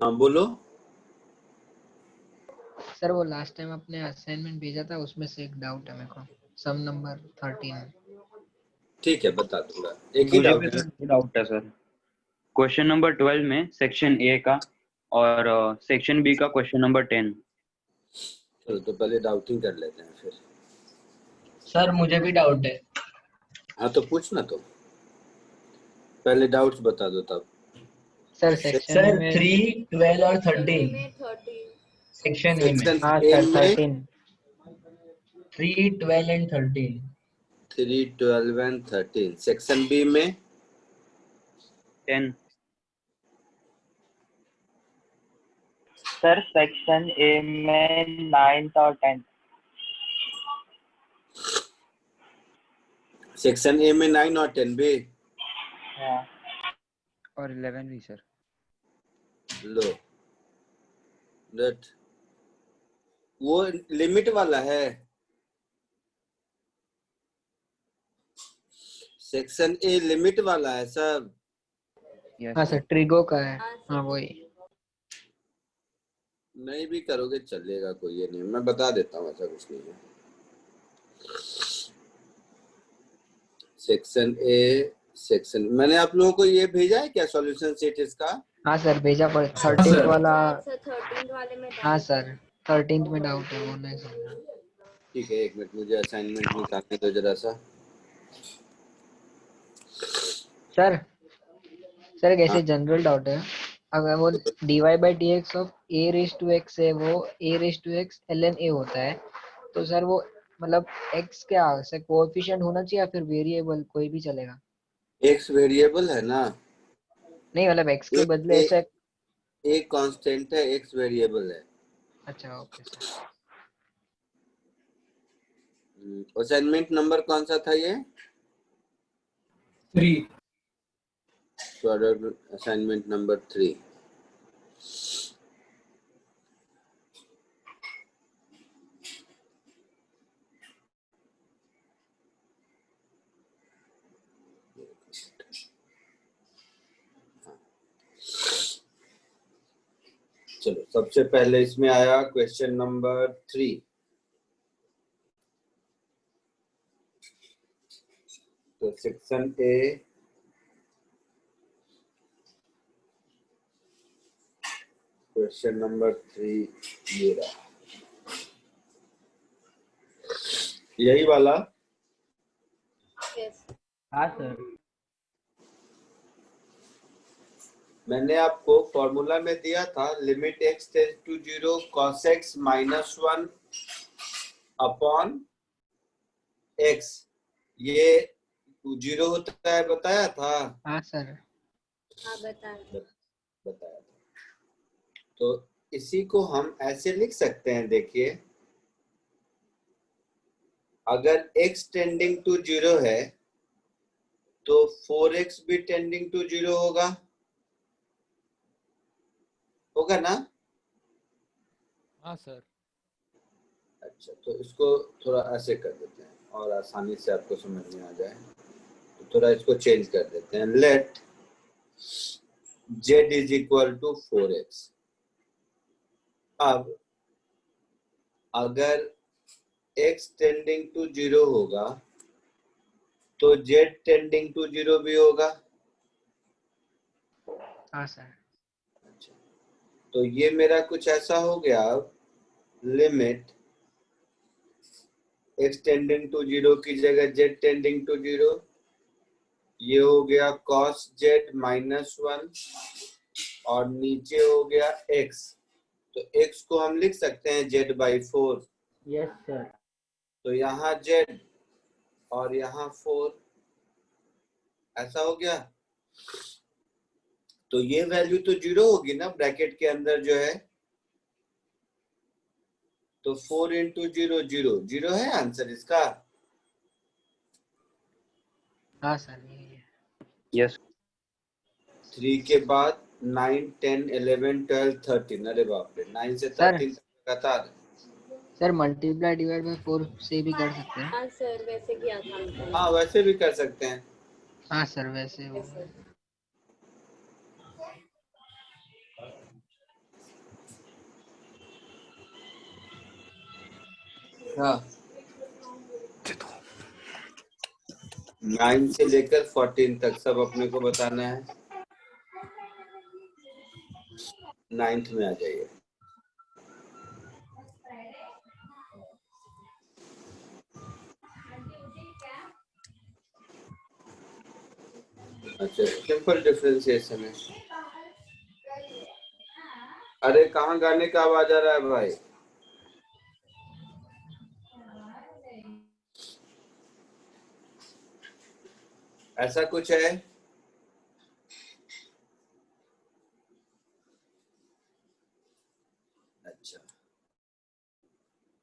हाँ बोलो। सर वो लास्ट टाइम आपने असाइनमेंट भेजा था, उसमें से एक डाउट है मेरे को, सम नंबर 13। ठीक है बता दूंगा, एक ही मुझे भी डाउट है। तो डाउट है सर। क्वेश्चन नंबर 12 में सेक्शन ए का और सेक्शन बी का क्वेश्चन नंबर 10। चलो तो पहले डाउटिंग कर लेते हैं फिर। सर मुझे भी डाउट है। हाँ तो पूछना, तो पहले डाउट्स बता दो तब। सर सेक्शन सर में 3, 12 और 13 सेक्शन ए में। सेक्शन हाँ ए सर में 13। 3, 12 एंड 13। 3, 12 एंड 13। सेक्शन बी में 10। सर सेक्शन ए में 9th और 10th। सेक्शन ए में 9 और 10 भी। हाँ। और 11 भी सर। लो दैट वो लिमिट वाला है। सेक्शन ए लिमिट वाला है सब। हाँ सर ट्रिगो का है। हाँ वही। नहीं भी करोगे चलेगा, कोई ये नहीं, मैं बता देता हूँ, ऐसा कुछ नहीं है। सेक्शन ए, सेक्शन मैंने आप लोगों को ये भेजा है क्या सॉल्यूशन सेट इसका? हाँ सर भेजा पर 13th वाला। हाँ सर 13th में डाउट है, वो नहीं समझा। ठीक है, एक मिनट मुझे असाइनमेंट निकालने दो जरा सा। सर एक ऐसे हाँ। जनरल डाउट है, अगर वो dy by dx of a raised to x है, वो a raised to x ln a होता है, तो सर वो मतलब x क्या से कोएफिशिएंट होना चाहिए या फिर वेरिएबल कोई भी चलेगा? एक्स वेरिएबल है ना। नहीं मतलब x के बदले ऐसे। ए कांस्टेंट है, एक्स वेरिएबल है। अच्छा ओके सर। असाइनमेंट नंबर कौन सा था ये? 3। Assignment number 3। चलो सबसे पहले इसमें आया क्वेश्चन नंबर 3। तो सेक्शन ए क्वेश्चन नंबर 3 ये रहा, यही वाला। हाँ सर। मैंने आपको फॉर्मूला में दिया था limit x tends to 0 cos x माइनस 1 अपॉन x, ये 0 होता है, बताया था। हाँ सर। हाँ बताया था। तो इसी को हम ऐसे लिख सकते हैं, देखिए अगर x टेंडिंग टू 0 है तो 4x भी टेंडिंग टू 0 होगा ना। हाँ सर। अच्छा तो इसको थोड़ा ऐसे कर देते हैं और आसानी से आपको समझ में आ जाए, तो थोड़ा इसको चेंज कर देते हैं। Let z is equal to 4x। अब अगर x टेंडिंग टू 0 होगा तो z टेंडिंग टू 0 भी होगा। हाँ सर। अच्छा तो ये मेरा कुछ ऐसा हो गया, लिमिट x टेंडिंग टू 0 की जगह z टेंडिंग टू 0, ये हो गया cos z माइनस 1 और नीचे हो गया x। तो x को हम लिख सकते हैं z बाई 4। Yes sir. तो यहाँ z और यहाँ 4, ऐसा हो गया। तो ये वैल्यू तो 0 होगी ना ब्रैकेट के अंदर जो है, तो 4 इंटू 0 0 0 है आंसर इसका। हाँ सर यही है। यस। 3 के बाद 9 10 11 12 13, अरे बाप रे 9 से सर 13 लगातार। सर मल्टीप्लाई डिवाइड बाय 4 से भी कर सकते हैं। हाँ सर वैसे किया था हमने। हाँ वैसे भी कर सकते हैं। हाँ सर वैसे वो हाँ 9 से लेकर 14 तक सब अपने को बताना है। 9th में आ जाइए। अच्छा सिंपल डिफरेंशिएशन है। अरे कहाँ गाने का आवाज आ रहा है भाई? ऐसा कुछ है? अच्छा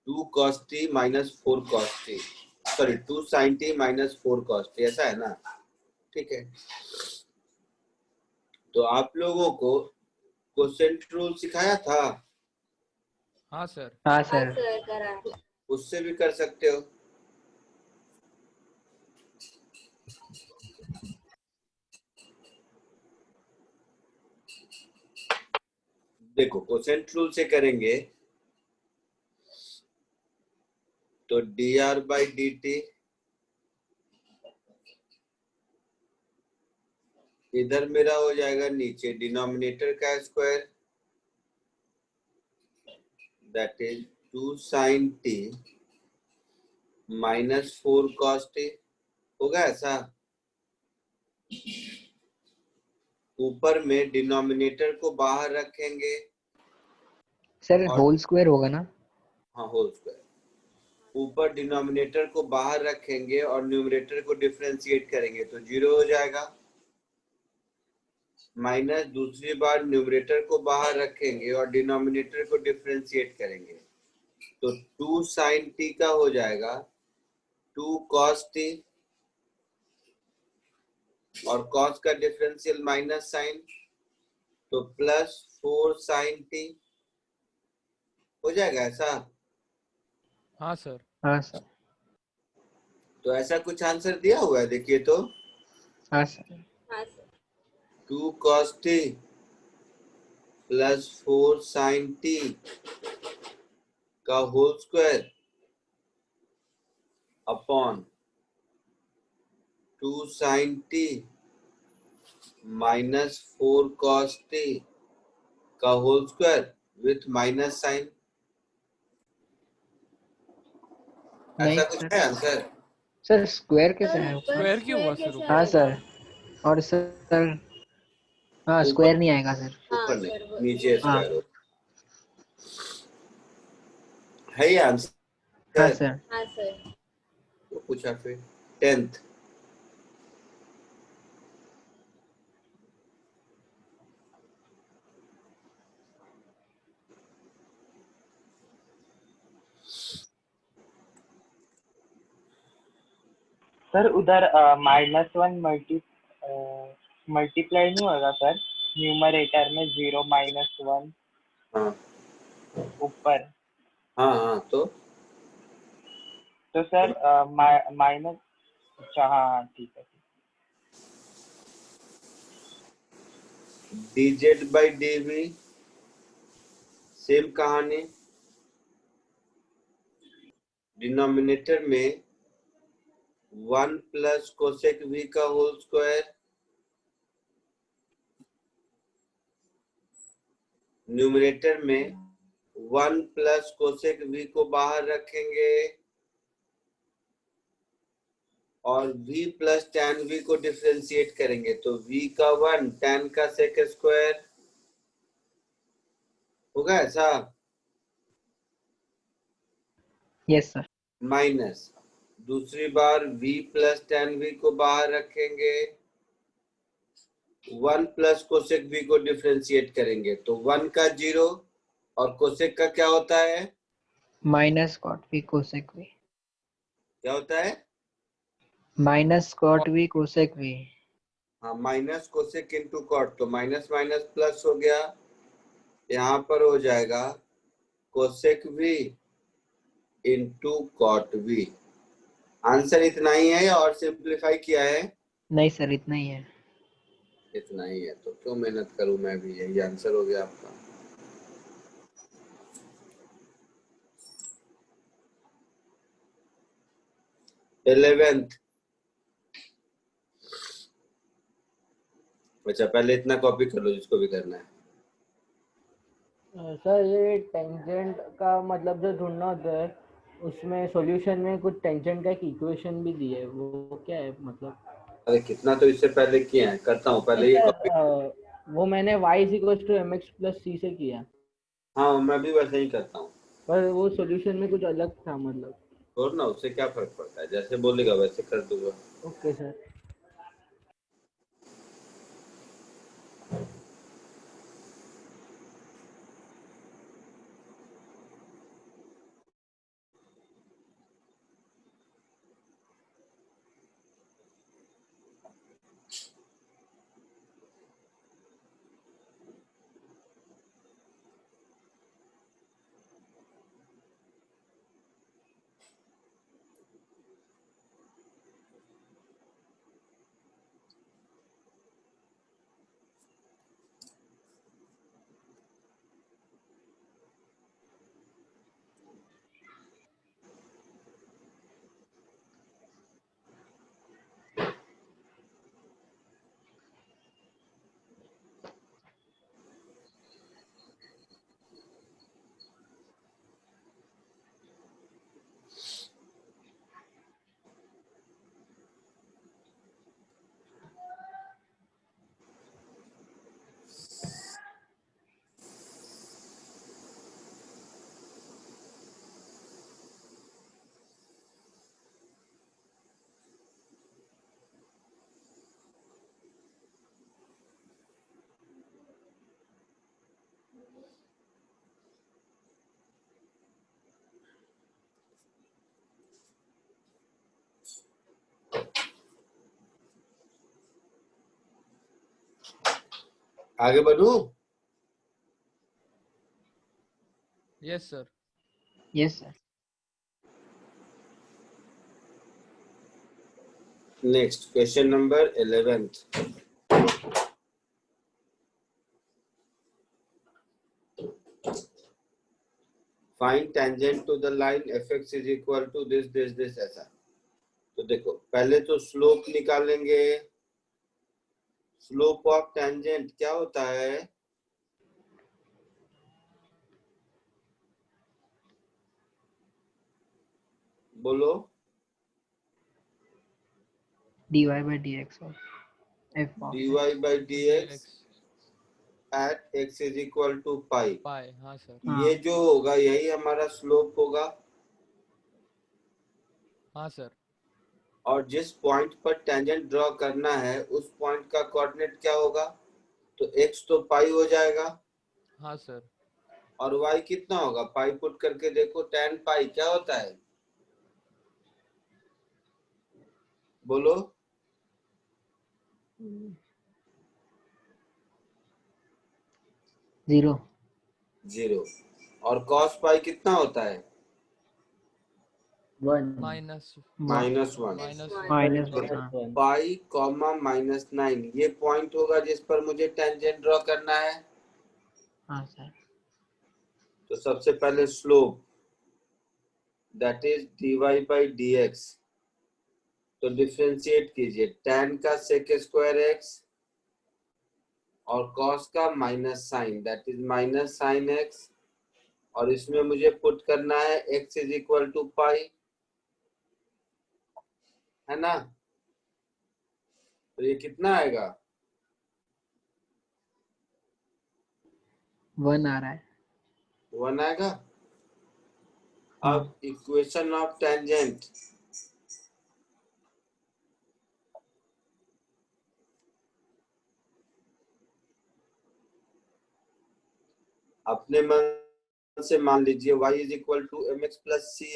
2 cos t minus 4 cos t, sorry 2 sin t minus 4 cos t, ऐसा है ना? ठीक है। तो आप लोगों को कोसेंट रूल सिखाया था, हाँ सर। हाँ हाँ सर। सर करा है। उससे भी कर सकते हो। देखो कोसेंट रूल से करेंगे तो dr by dt इधर मेरा हो जाएगा नीचे डिनोमिनेटर का square, that is 2 sin t minus 4 cos t, होगा ऐसा? ऊपर में डिनोमिनेटर को बाहर रखेंगे सर और होल स्क्वायर होगा ना? हाँ होल स्क्वायर, ऊपर डिनोमिनेटर को बाहर रखेंगे और न्यूमरेटर को डिफरेंशिएट करेंगे तो 0 हो जाएगा, माइनस दूसरी बार न्यूमरेटर को बाहर रखेंगे और डिनोमिनेटर को डिफरेंशिएट करेंगे तो 2 sin t का हो जाएगा 2 cos t और cos का डिफरेंशियल माइनस साइन तो प्लस 4 sin t हो जाएगा ऐसा? हाँ सर। हाँ सर। तो ऐसा कुछ आंसर दिया हुआ है, देखिए तो हाँ सर। हाँ sir. 2 cos t plus 4 sin t का whole square upon 2 sin t minus 4 cos t का whole square with minus sine. नहीं ऐसा कुछ सर। है आंसर? सर स्क्वायर कैसे सर है? ऊपर स्क्वायर क्यों हुआ स्क्वायर सर कैसे ऊपर? हाँ आएगा? सर। और सर हाँ ऊपर स्क्वायर नहीं आएगा सर। हाँ ऊपर सर नहीं नीचे हाँ स्क्वायर हो है ये हाँ आंसर? सर। हाँ सर। तो पूछा फिर 10th सर उधर -1 मल्टीप्लाई नहीं होगा सर, न्यूमरेटर में 0 -1 हाँ ऊपर, हाँ हाँ तो सर माइनस, अच्छा हाँ हाँ ठीक है। dz by dv सेम कहानी, डिनोमिनेटर में 1 प्लस कोसेक v का होल स्क्वायर, न्यूमरेटर में 1 प्लस कोसेक v को बाहर रखेंगे और v प्लस tan v को डिफरेंशिएट करेंगे तो v का 1 tan का सेक स्क्वायर होगा ऐसा? Yes sir. माइनस दूसरी बार v प्लस tan v को बाहर रखेंगे, 1 प्लस कोसेक v को डिफरेंशिएट करेंगे तो 1 का 0 और कोसेक का क्या होता है? Minus cot V cosec V. क्या होता है? Minus cot V cosec V. हाँ माइनस कोसेक इंटू कॉट, तो माइनस माइनस प्लस हो गया, यहाँ पर हो जाएगा cosec v into cot v। Answer इतना ही है या और सिंप्लीफाई किया है? नहीं सर इतना ही है। इतना ही है तो क्यों मेहनत करूं मैं भी, यही आंसर हो गया आपका। 11th। अच्छा पहले इतना कॉपी कर लो जिसको भी करना है। सर ये टेंजेंट का मतलब जो ढूंढना होता है उसमें सॉल्यूशन में कुछ टेंजेंट का एक इक्वेशन भी दी है, वो क्या है मतलब? अरे कितना तो इससे पहले किया है, करता हूँ पहले ये कॉपी। वो मैंने y = mx + c से किया, हाँ मैं भी वैसे ही करता हूँ। पर वो सॉल्यूशन में कुछ अलग था मतलब। और ना उससे क्या फर्क पड़ता है, जैसे बोलेगा वैसे कर दूंगा। Okay sir. आगे बढ़ू? Yes, sir. Yes sir. Next question number 11th। Find tangent to the line fx = this ऐसा। तो देखो पहले तो स्लोप निकालेंगे। स्लोप ऑफ टेंजेंट क्या होता है? बोलो। dy/dx of f of dy/dx at x = pi. Pi. हाँ सर। ये जो होगा यही हमारा स्लोप होगा। हाँ सर। और जिस पॉइंट पर टेंजेंट ड्रॉ करना है उस पॉइंट का कोऑर्डिनेट क्या होगा? तो x तो पाई हो जाएगा। हाँ सर। और y कितना होगा? पाई पुट करके देखो, tan पाई क्या होता है? बोलो। 0। 0। और cos पाई कितना होता है? 1 Minus -1। -1 हाँ। पाई कॉमा -9 ये पॉइंट होगा जिस पर मुझे टेंजेंट ड्रॉ करना है। हाँ सर। तो सबसे पहले स्लोप दैट इज dy/dx। तो डिफरेंशिएट कीजिए, tan का sec² x और cos का minus sine that is minus sine x। और इसमें मुझे पुट करना है x = पाई, है ना? तो ये कितना आएगा? 1 आ रहा है। 1 आएगा। अब इक्वेशन ऑफ टेंजेंट। अपने मन से मान लीजिए y = mx + c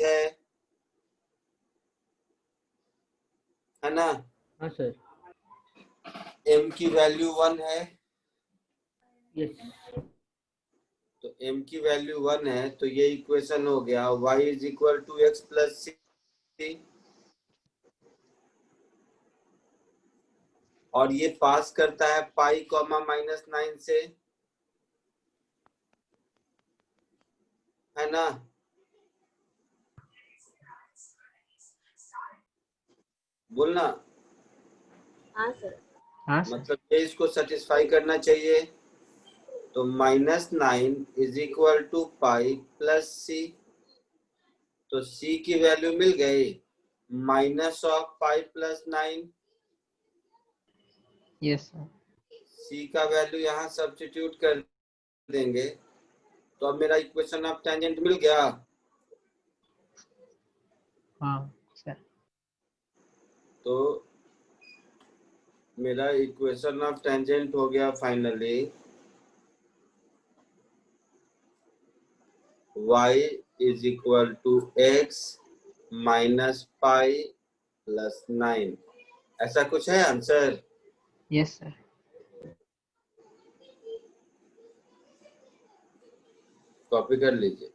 है ना? हाँ सर। m की वैल्यू 1 है। यस। तो m की वैल्यू 1 है तो ये इक्वेशन हो गया y = x + c। और ये पास करता है पाई कॉमा -9 से, है ना? बोलना, हाँ सर। हाँ सर। मतलब ये इसको सेटिस्फाई करना चाहिए। तो -9 is equal to pi plus C. तो सी की वैल्यू मिल गई, minus of pi plus 9। Yes sir. C का वैल्यू यहाँ सब्स्टिट्यूट कर देंगे, तो अब मेरा इक्वेशन ऑफ टेंजेंट मिल गया। हाँ सर। तो मेरा इक्वेशन ऑफ टेंजेंट हो गया finally y is equal to x minus pi plus 9। ऐसा कुछ है आंसर? Yes sir. कॉपी कर लीजिए।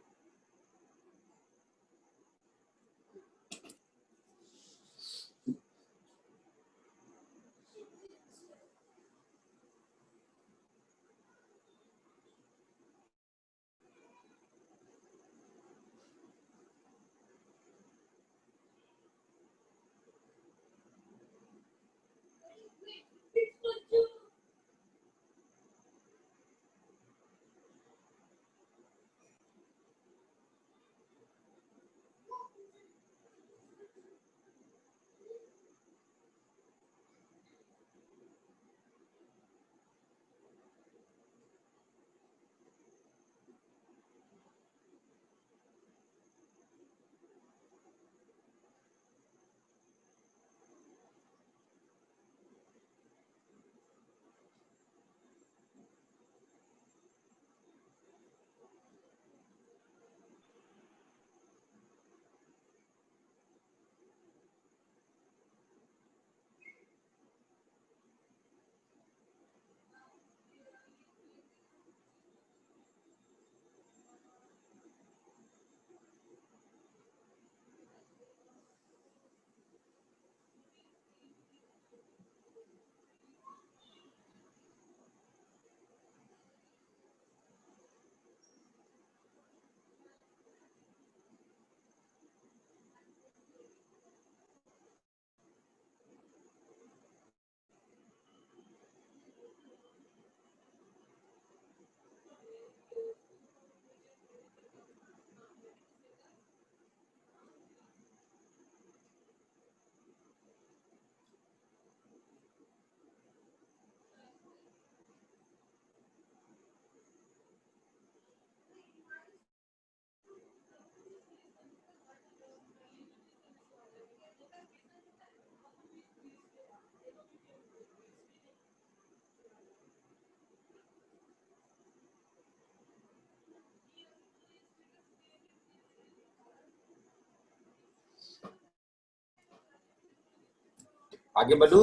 आगे बढ़ू?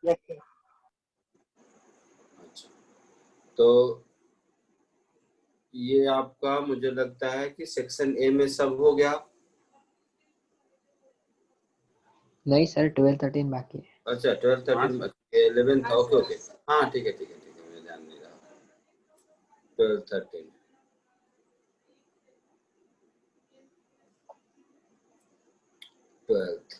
Yes, sir. अच्छा, तो ये आपका मुझे लगता है कि सेक्शन ए में सब हो गया। नहीं सर, 12 13 बाकी है। अच्छा 12 13 11 हाँ, ओके सर। ओके, हाँ ठीक है मैं ध्यान नहीं रहा। 12 13 12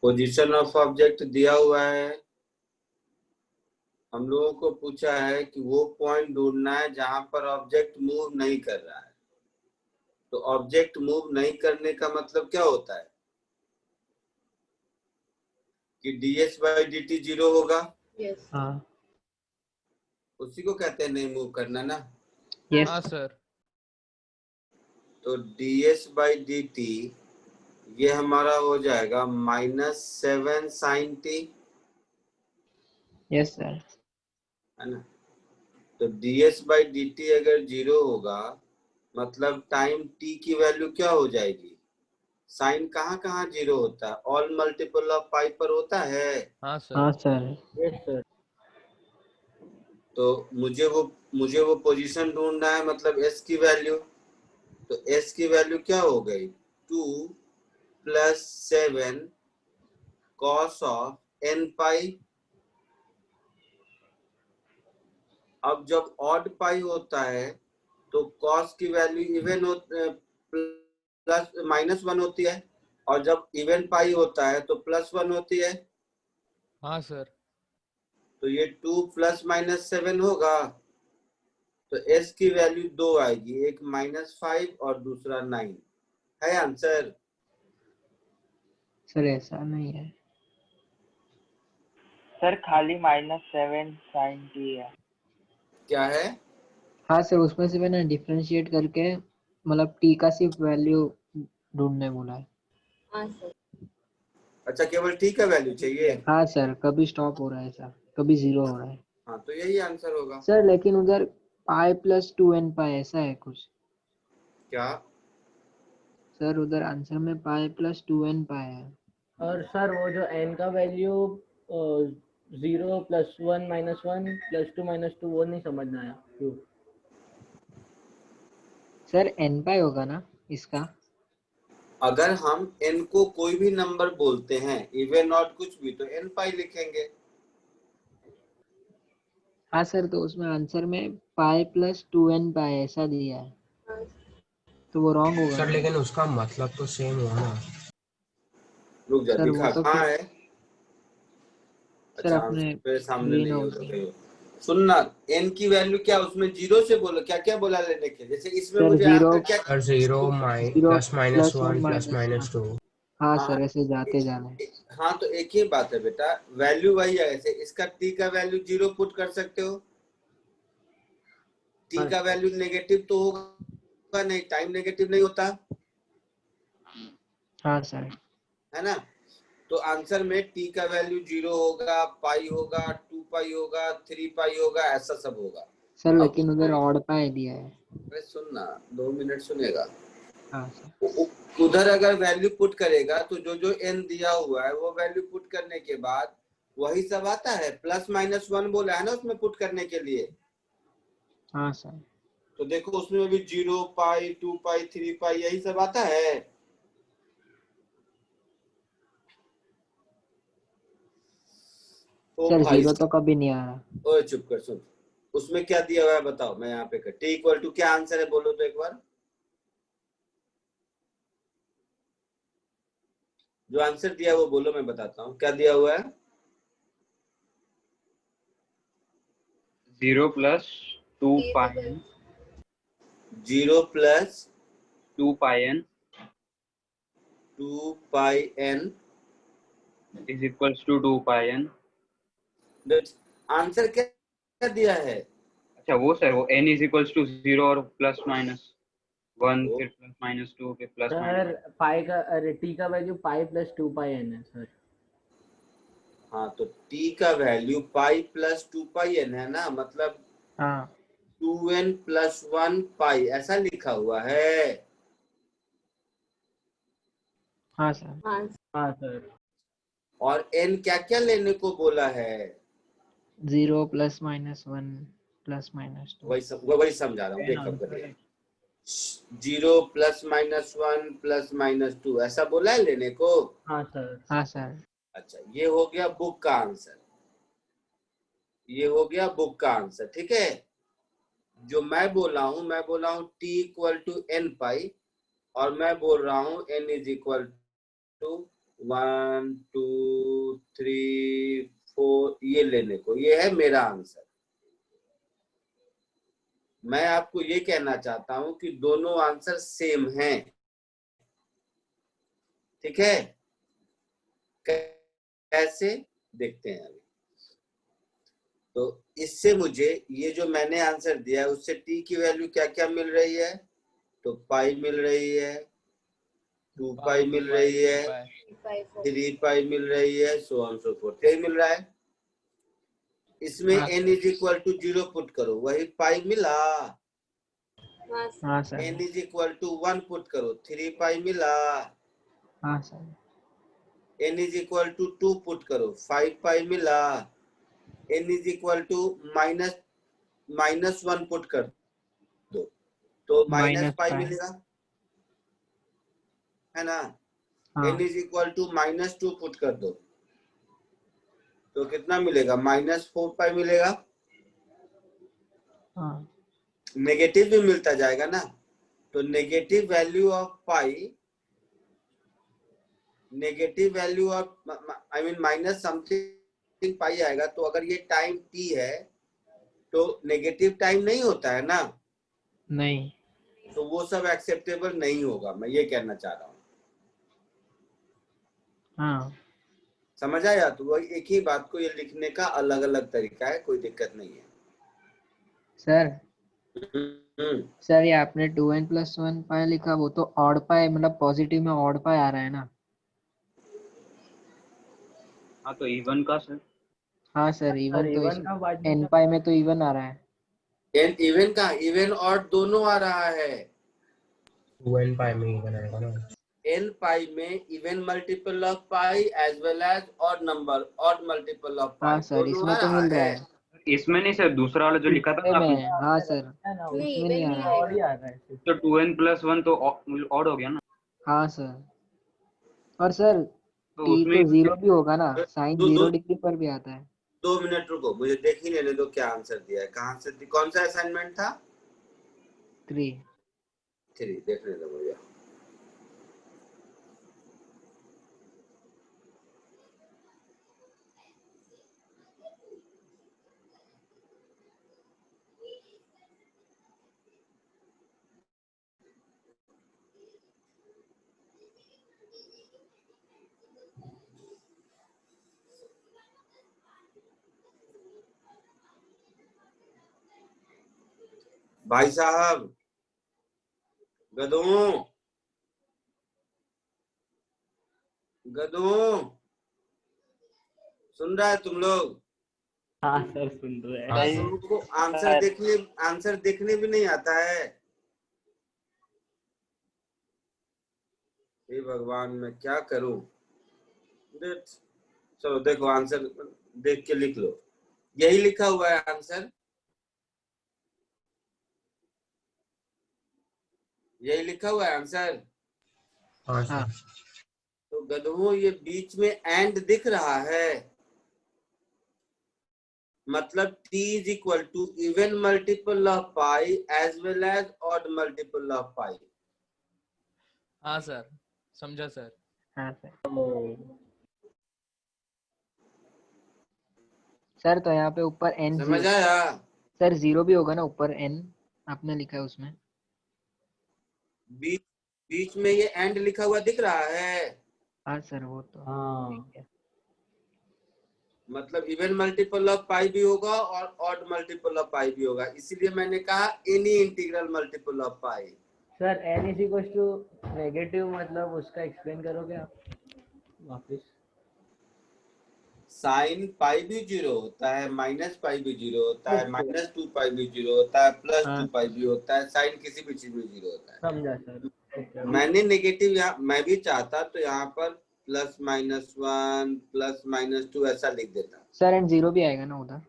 पोजीशन ऑफ ऑब्जेक्ट दिया हुआ है। हम लोगों को पूछा है कि वो पॉइंट ढूंढना है जहां पर ऑब्जेक्ट मूव नहीं कर रहा है। तो ऑब्जेक्ट मूव नहीं करने का मतलब क्या होता है कि ds बाई dt 0 होगा। यस। हाँ। उसी को कहते हैं नहीं मूव करना ना। यस हाँ सर। तो ds बाई dt ये हमारा हो जाएगा -7 sin t, यस सर। है ना। तो ds बाई dt अगर 0 होगा मतलब टाइम t की वैल्यू क्या हो जाएगी? साइन कहाँ कहाँ 0 होता है? ऑल मल्टीपल ऑफ पाई पर होता है। हाँ सर। हाँ सर। Yes, sir. तो मुझे वो पोजीशन ढूंढना है, मतलब s की वैल्यू। तो s की वैल्यू क्या हो गई? 2 plus 7 cos of n पाई। अब जब ऑड पाई होता है तो cos की वैल्यू इवन प्लस -1 होती है, और जब इवन पाई होता है तो +1 होती है। हाँ सर। तो ये 2 + -7 होगा, तो s की वैल्यू 2 आएगी, एक -5 और दूसरा 9 है आंसर। सर ऐसा नहीं है। सर खाली -7 sin t है। क्या है? हाँ सर, उसमें से मैंने डिफरेंशिएट करके मतलब t का सिर्फ वैल्यू ढूंढने बोला है। हाँ सर। अच्छा, केवल t का वैल्यू चाहिए? हाँ सर, कभी स्टॉप हो रहा है सर, कभी 0 हो रहा है हाँ, तो यही आंसर होगा। सर। लेकिन उधर पाई प्लस 2n पाई ऐसा है कुछ। क्या? सर उधर आंसर में पाई प्लस 2n पाई है। और सर वो जो n का वैल्यू 0 +1 -1 +2 -2 वो नहीं समझ में आया क्यों? सर n पाई होगा ना इसका। अगर हम n को कोई भी नंबर बोलते हैं, इवन ऑड कुछ भी, तो n पाई लिखेंगे। हाँ सर, तो उसमें आंसर में पाई प्लस 2n पाई ऐसा दिया है, हाँ तो वो रॉन्ग होगा सर ना? लेकिन उसका मतलब तो सेम हुआ ना। रुक जा, सर वो दिखा तो कहाँ फिर है? सर अच्छा, अपने आंसर मेरे सामने ग्रीन नहीं हाउस होगा में। कहीं। सुनना, n की वैल्यू क्या उसमें 0 से बोलो, क्या क्या बोला लेने के, जैसे इसमें सर मुझे 0 आंसर क्या? और 0 0 +-1 +1 +-2। हाँ हाँ सर, ऐसे जाते जाने। हाँ, तो एक ही बात है बेटा, वैल्यू वही है। ऐसे इसका t का वैल्यू 0 पुट कर सकते हो। t हाँ का वैल्यू नेगेटिव तो होगा नहीं, टाइम नेगेटिव नहीं होता हाँ सर। है ना। तो आंसर में t का वैल्यू 0 होगा, पाई होगा, 2 पाई होगा, 3 पाई होगा, ऐसा सब होगा। सर अब लेकिन उधर ऑड पाई दिया है। अरे सुनना, 2 मिनट सुनेगा। हाँ सर। उधर अगर वैल्यू पुट करेगा तो जो जो n दिया हुआ है वो वैल्यू पुट करने के बाद वही सब आता है। +-1 बोला है ना उसमें पुट करने के लिए। हाँ सर। तो देखो उसमें भी 0 पाई, 2 पाई, 3 पाई यही सब आता है। ओ सर भाई, 0 तो कभी नहीं आ रहा। ओए चुप कर, सुन उसमें क्या दिया हुआ है बताओ। मैं यहाँ पे कर t = क्या आंसर है बोलो तो एक बार। जो आंसर दिया है वो बोलो, मैं बताता हूँ क्या दिया हुआ है। 0 + 2 πn 0 + 2 πn 2 पाई n = 2 πn। आंसर क्या दिया है? अच्छा वो सर, वो n = 0 और +-1 ओ, फिर +-2 फिर +-। सर पाई का अरे t का वैल्यू पाई प्लस 2 पाई n है सर। हाँ, तो t का वैल्यू पाई प्लस 2 पाई n है ना, मतलब हाँ 2n + 1 पाई ऐसा लिखा हुआ है। हाँ सर। हाँ हाँ सर। और n क्या क्या लेने को बोला है? 0 +-1 +-2। वही समझा रहा हूँ, देखो बढ़िया। 0 +-1 +-2 ऐसा बोला है लेने को। हाँ सर। हाँ सर। अच्छा, ये हो गया बुक का आंसर, ये हो गया बुक का आंसर। ठीक है, जो मैं बोला हूँ t = n पाई, और मैं बोल रहा हूँ n = 1 2 3 4 ये लेने को। ये है मेरा आंसर। मैं आपको ये कहना चाहता हूं कि दोनों आंसर सेम हैं। ठीक है, कैसे देखते हैं अभी। तो इससे मुझे ये जो मैंने आंसर दिया है उससे t की वैल्यू क्या क्या मिल रही है? तो पाई मिल रही है, 2 पाई मिल रही है, 3 पाई मिल रही है, सो ऑन सो फोर्थ। यही मिल रहा है। इसमें हाँ n = 0 पुट करो, वही पाई मिला। हाँ सर। n = 1 पुट करो, 3 पाई मिला। हाँ सर। n = 2 पुट करो, 5 पाई मिला। n = -1 पुट कर दो तो -π। -पाई मिलेगा, है ना। हाँ n is equal to -2 put कर दो तो कितना मिलेगा, -4 पाई मिलेगा। हाँ नेगेटिव भी मिलता जाएगा ना, तो negative value of pi, negative value of I mean minus something pi आएगा। तो अगर ये टाइम t है तो नेगेटिव टाइम नहीं होता है ना, नहीं। तो वो सब एक्सेप्टेबल नहीं होगा, मैं ये कहना चाह रहा हूँ। हाँ समझ आया? तो वही एक ही बात को ये लिखने का अलग अलग तरीका है, कोई दिक्कत नहीं है। सर हम्म, सर ये आपने 2n+1 पाई लिखा, वो तो ऑड पाई मतलब पॉजिटिव में ऑड पाई आ रहा है ना। हाँ तो इवन का सर। हाँ सर इवन तो इवन का बात नहीं n पाई में तो इवन आ रहा है। एंड इवन का इवन और दोनों आ रहा है। 2n पाई में ही बनाएगा ना। n पाई में even multiple of pi as well as odd number, odd multiple of pi हाँ सर दोनों इसमें आ तो रहा मिल रहा है। है। इसमें नहीं सर, दूसरा वाला जो लिखा था इसमें ना में आपने, हाँ सर है ना, नहीं, इसमें नहीं इवन आ नहीं रहा है। और ही आएगा। आ रहा है सिर्फ। तो 2n+1 तो ऑड हो गया ना। हाँ सर और सर तो t उसमें तो 0 भी होगा ना, साइन दो 0 डिग्री पर भी आता है। 2 मिनट रुको, मुझे देख ही लेने दो क्या आंसर दिया है, कहाँ से, कौन सा असाइनमेंट था? 3। 3, देखने दो मुझे। भाई साहब, गधों गधों, सुन रहा है तुम लोग? हाँ सर सुन रहे हैं। हाँ तुम सर। लोगों को आंसर देखने भी नहीं आता है। हे भगवान, मैं क्या करूं? चलो देखो, आंसर देख के लिख लो। यही लिखा हुआ है आंसर, यही लिखा हुआ है आंसर। हाँ हाँ सर। तो गधों, ये बीच में एंड दिख रहा है, मतलब t is equal to even multiple of pi as well as odd multiple of pi. हाँ सर, समझा सर। हाँ सर तो यहाँ पे ऊपर n समझ आया? सर 0 भी होगा ना ऊपर, n आपने लिखा है उसमें। बीच में ये एंड लिखा हुआ दिख रहा है, हाँ सर वो तो हाँ ठीक है। मतलब इवन मल्टीपल ऑफ पाई भी होगा और ऑड मल्टीपल ऑफ पाई भी होगा, इसीलिए मैंने कहा any integral multiple of pi. Sir n is equal to negative, मतलब उसका एक्सप्लेन करोगे आप वापस? साइन पाई भी 0 होता है, माइनस पाई भी 0 होता है, अच्छा। -2 पाई भी 0 होता है, +2 हाँ पाई भी होता है, साइन किसी भी चीज में 0 होता है। समझा सर। Okay. मैंने नेगेटिव यहाँ मैं भी चाहता तो यहाँ पर +-1 +-2 ऐसा लिख देता। सर n 0 भी आएगा ना उधर।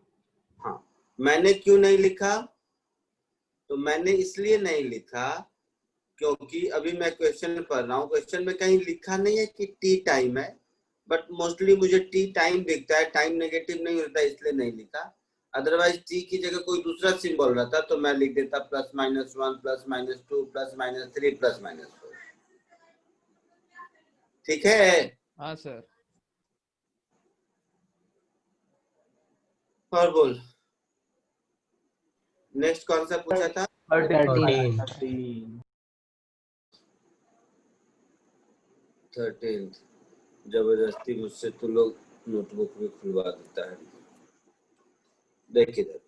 हाँ, मैंने क्यों नहीं लिखा? तो मैंने इसलिए नहीं लिखा क्योंकि अभी मैं क्वेश्चन पढ़ रहा हूँ, क्वेश्चन में कहीं लिखा नहीं है कि टी टाइम है, बट मोस्टली मुझे टी टाइम दिखता है, टाइम नेगेटिव नहीं होता, इसलिए नहीं लिखा। अदरवाइज टी की जगह कोई दूसरा सिंबल रहता तो मैं लिख देता +-1 +-2 +-3 +-4। ठीक है? हाँ सर। और बोल, नेक्स्ट कौन सा पूछा था? 13। 13। जबरदस्ती मुझसे तो लोग नोटबुक भी खुलवा देता है। देख इधर,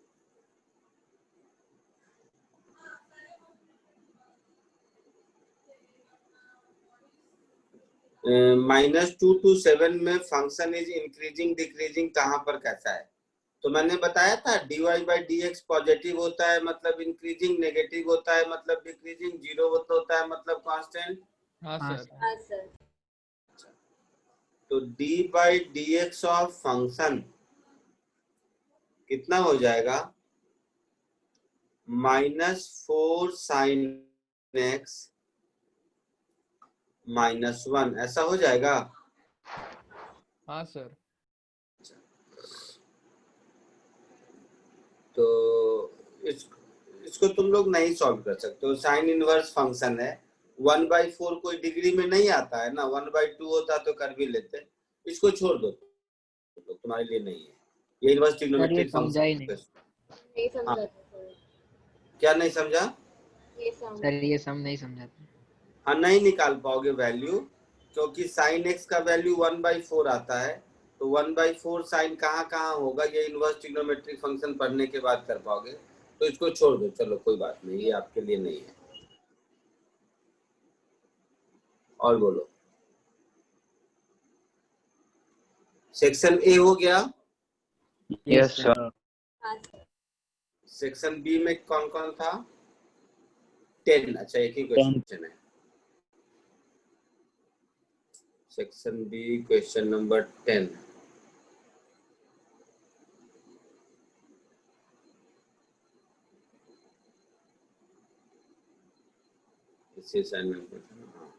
-2 to 7 में फंक्शन इज इंक्रीजिंग डिक्रीजिंग कहाँ पर कैसा है? तो मैंने बताया था dy/dx पॉजिटिव होता है मतलब इंक्रीजिंग, नेगेटिव होता है मतलब डिक्रीजिंग, 0 होता है मतलब कांस्टेंट। हाँ हाँ सर। सर हाँ सर। तो d/dx ऑफ फंक्शन कितना हो जाएगा? -4 sin x -1 ऐसा हो जाएगा। हाँ सर। तो इसको तुम लोग नहीं सॉल्व कर सकते हो। साइन इनवर्स फंक्शन है, 1/4 कोई डिग्री में नहीं आता है ना, 1/2 होता तो कर भी लेते। इसको छोड़ दो, तो तुम्हारे लिए नहीं है ये इनवर्स सर ये ट्रिग्नोमेट्रिक समझा ही फंक्शन। नहीं समझा था सर। क्या नहीं समझा? ये सम सर ये सम नहीं समझाते। हाँ, नहीं निकाल पाओगे वैल्यू, क्योंकि साइन एक्स का वैल्यू 1/4 आता है। तो 1/4 साइन कहाँ होगा, ये इनवर्स ट्रिग्नोमेट्रिक फंक्शन पढ़ने के बाद कर पाओगे। तो इसको छोड़ दो, चलो कोई बात नहीं, ये आपके लिए नहीं है। और बोलो, सेक्शन ए हो गया। Yes sir. हाँ सर। सेक्शन बी में कौन कौन था? 10। अच्छा, एक ही क्वेश्चन है। Section B question number 10। इसी असाइनमेंट में था ना? हाँ।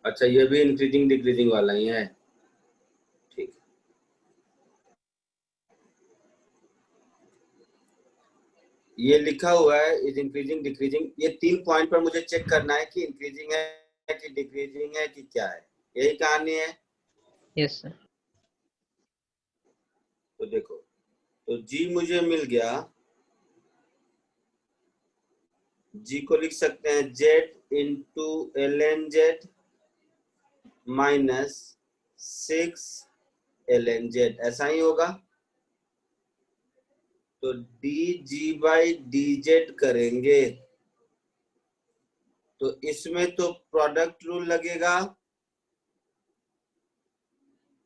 अच्छा, ये भी इंक्रीजिंग डिक्रीजिंग वाला ही है, ठीक। ये लिखा हुआ है इज इंक्रीजिंग डिक्रीजिंग। ये 3 पॉइंट पर मुझे चेक करना है कि इंक्रीजिंग है कि डिक्रीजिंग है कि क्या है। यही कहानी है। Yes sir. तो देखो, तो जी मुझे मिल गया, जी को लिख सकते हैं z into ln z minus 6 ln z, ऐसा ही होगा। तो dg/dz करेंगे तो इसमें तो प्रोडक्ट रूल लगेगा।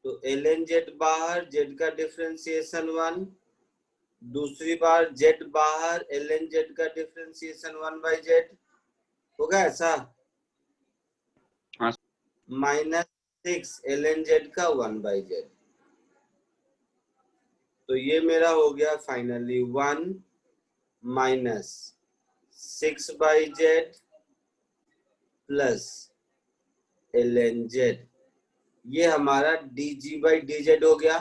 तो ln z बाहर, z का डिफरेंशिएशन 1, दूसरी बार z बाहर, ln z का डिफरेंशिएशन 1/z होगा ऐसा, हाँ। माइनस 6 ln z का 1/z। तो ये मेरा हो गया finally 1 minus 6/z plus ln z। ये हमारा dg/dz हो गया।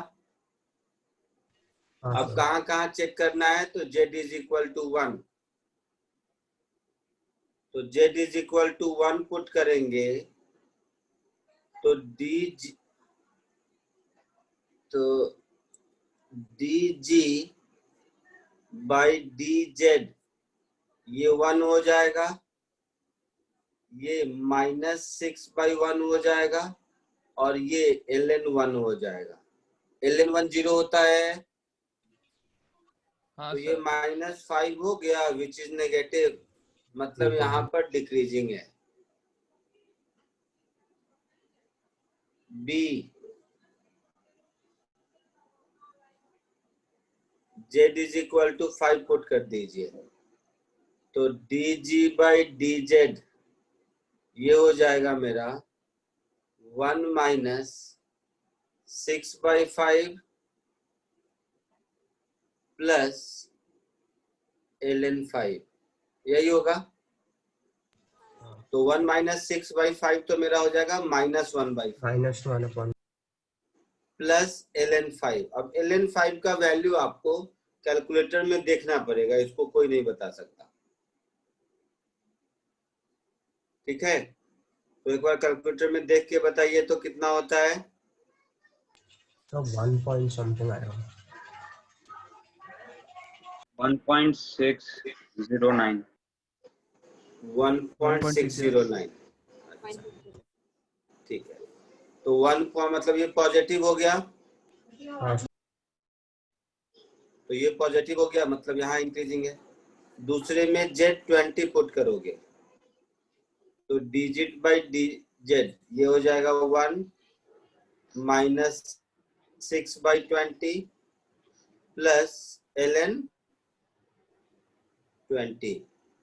हाँ अब सर। कहाँ चेक करना है? तो z इज इक्वल टू 1। तो z is equal to 1 put करेंगे तो dg/dz ये 1 हो जाएगा, ये -6/1 हो जाएगा, और ये ln 1 हो जाएगा। ln 1 0 होता है। हाँ तो ये सर। -5 हो गया विच इज नेगेटिव, मतलब यहाँ पर डिक्रीजिंग है। B z is equal to 5 put कर दीजिए। तो dg/dz ये हो जाएगा मेरा 1 माइनस 6/5 प्लस ln 5, यही होगा। तो 1 माइनस 6/5 तो मेरा हो जाएगा -1/5 -1/, प्लस ln 5। अब ln 5 का वैल्यू आपको कैलकुलेटर में देखना पड़ेगा, इसको कोई नहीं बता सकता, ठीक है। तो एक बार कैलकुलेटर में देख के बताइए तो कितना होता है। तो 1 point something आएगा। 1.609। 1.609, ठीक है। तो 1 मतलब ये पॉजिटिव हो गया। हाँ तो ये पॉजिटिव हो गया, मतलब यहाँ इंक्रीजिंग है। दूसरे में z20 पुट करोगे तो dz/dz ये हो जाएगा 1 माइनस 6/20 प्लस ln 20।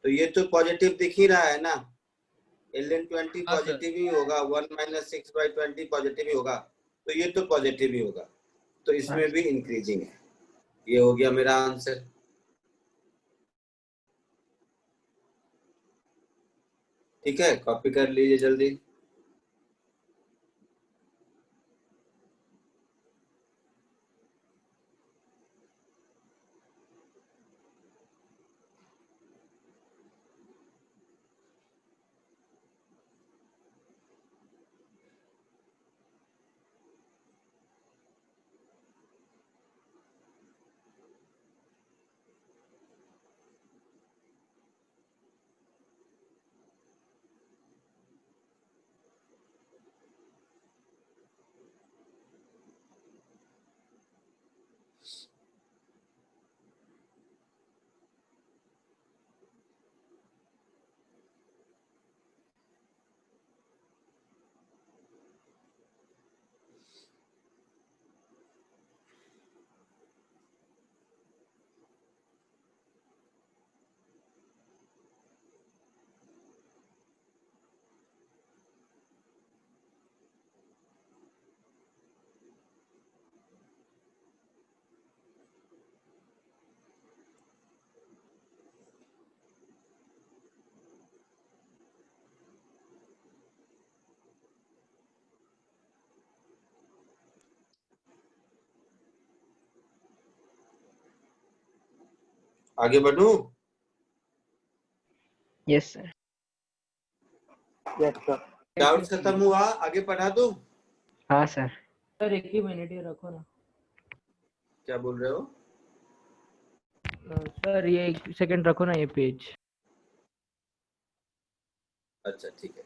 तो ये तो पॉजिटिव दिख ही रहा है ना, ln 20 हाँ, सर। पॉजिटिव ही होगा, 1 माइनस 6/20 पॉजिटिव ही होगा, तो ये तो पॉजिटिव ही होगा। तो इसमें भी इंक्रीजिंग है। ये हो गया मेरा आंसर। ठीक है, कॉपी कर लीजिए जल्दी। आगे बढ़ूं? Yes sir. Yes sir. Doubts खत्म हुआ? आगे पढ़ा दूं? हाँ सर। सर एक ही मिनट ये रखो ना। क्या बोल रहे हो? सर ये एक सेकंड रखो ना, ये पेज। अच्छा ठीक है।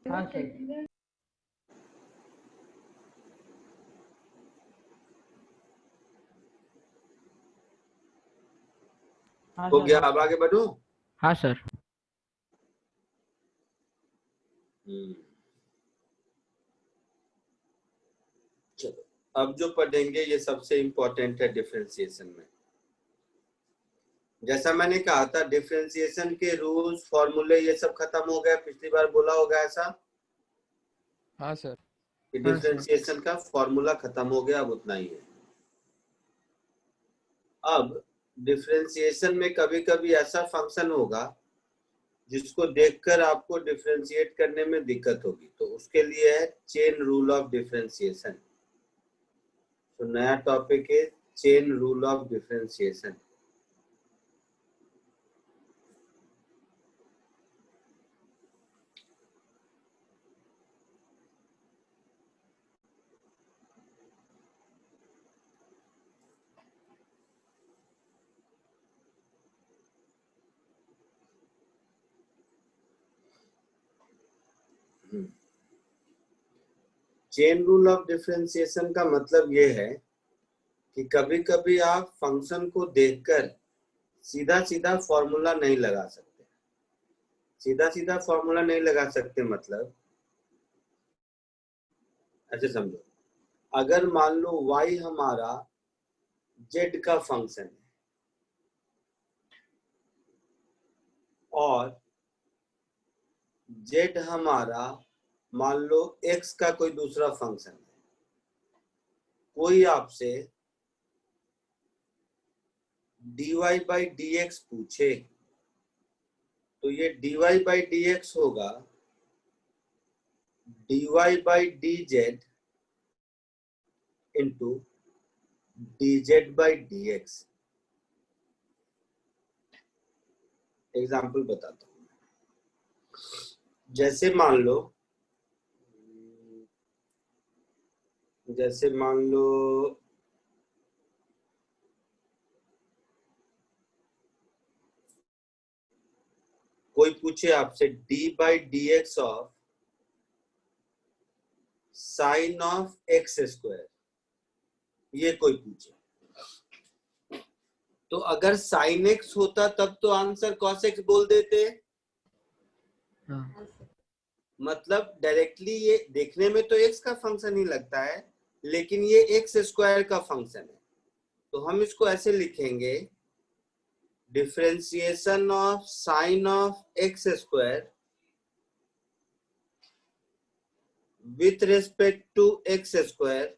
हाँ सर। हाँ हो सर, गया, हाँ अब सर। आगे बढ़ूं? हाँ सर। चलो, अब जो पढ़ेंगे ये सबसे इंपॉर्टेंट है डिफरेंशिएशन में। जैसा मैंने कहा था, डिफरेंशिएशन के रूल्स, फॉर्मूले ये सब खत्म हो गए। पिछली बार बोला होगा ऐसा हाँ सर। कि डिफरेंशिएशन का फॉर्मूला खत्म हो गया, अब उतना ही है। अब डिफरेंशिएशन में कभी कभी ऐसा फंक्शन होगा जिसको देखकर आपको डिफरेंशिएट करने में दिक्कत होगी, तो उसके लिए है चेन रूल ऑफ डिफरेंशिएशन। तो नया टॉपिक है chain rule of differentiation. Chain rule of differentiation का मतलब ये है कि कभी कभी आप फंक्शन को देखकर सीधा सीधा फॉर्मूला नहीं लगा सकते। सीधा सीधा फॉर्मूला नहीं लगा सकते मतलब ऐसे समझो, अगर मान लो y हमारा z का फंक्शन है और z हमारा मान लो x का कोई दूसरा फंक्शन है, कोई आपसे dy by dx पूछे तो ये dy by dx होगा dy by dz into dz by dx। Example बताता हूँ। जैसे मान लो कोई पूछे आपसे d by dx of sine of x square, ये कोई पूछे तो अगर साइन x होता तब तो आंसर cos x बोल देते। मतलब डायरेक्टली ये देखने में तो x का फंक्शन ही लगता है, लेकिन ये एक्स स्क्वायर का फंक्शन है, तो हम इसको ऐसे लिखेंगे, differentiation of sine of x square with respect to x square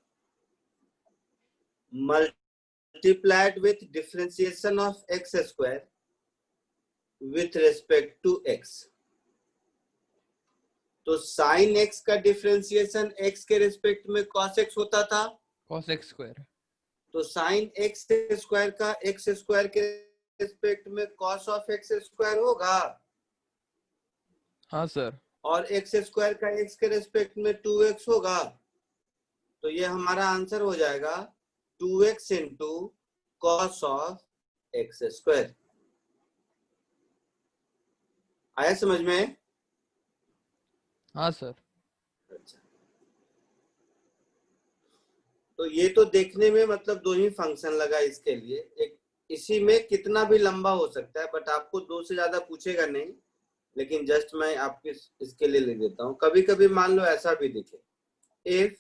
multiplied with differentiation of x square with respect to x. तो sin x का डिफरेंशिएशन x के रिस्पेक्ट में cos x होता था, cos x स्क्वायर। तो sin x square का x square के respect में cos of x स्क्वायर होगा, हाँ सर। और x स्क्वायर का x के रिस्पेक्ट में 2x होगा, तो ये हमारा आंसर हो जाएगा 2x into cos of x square. आया समझ में? हाँ सर। अच्छा, तो ये तो देखने में मतलब दो ही फंक्शन लगा इसके लिए, एक इसी में कितना भी लंबा हो सकता है, बट आपको दो से ज्यादा पूछेगा नहीं, लेकिन जस्ट मैं आपके इसके लिए लिख देता हूँ। कभी कभी मान लो ऐसा भी दिखे, if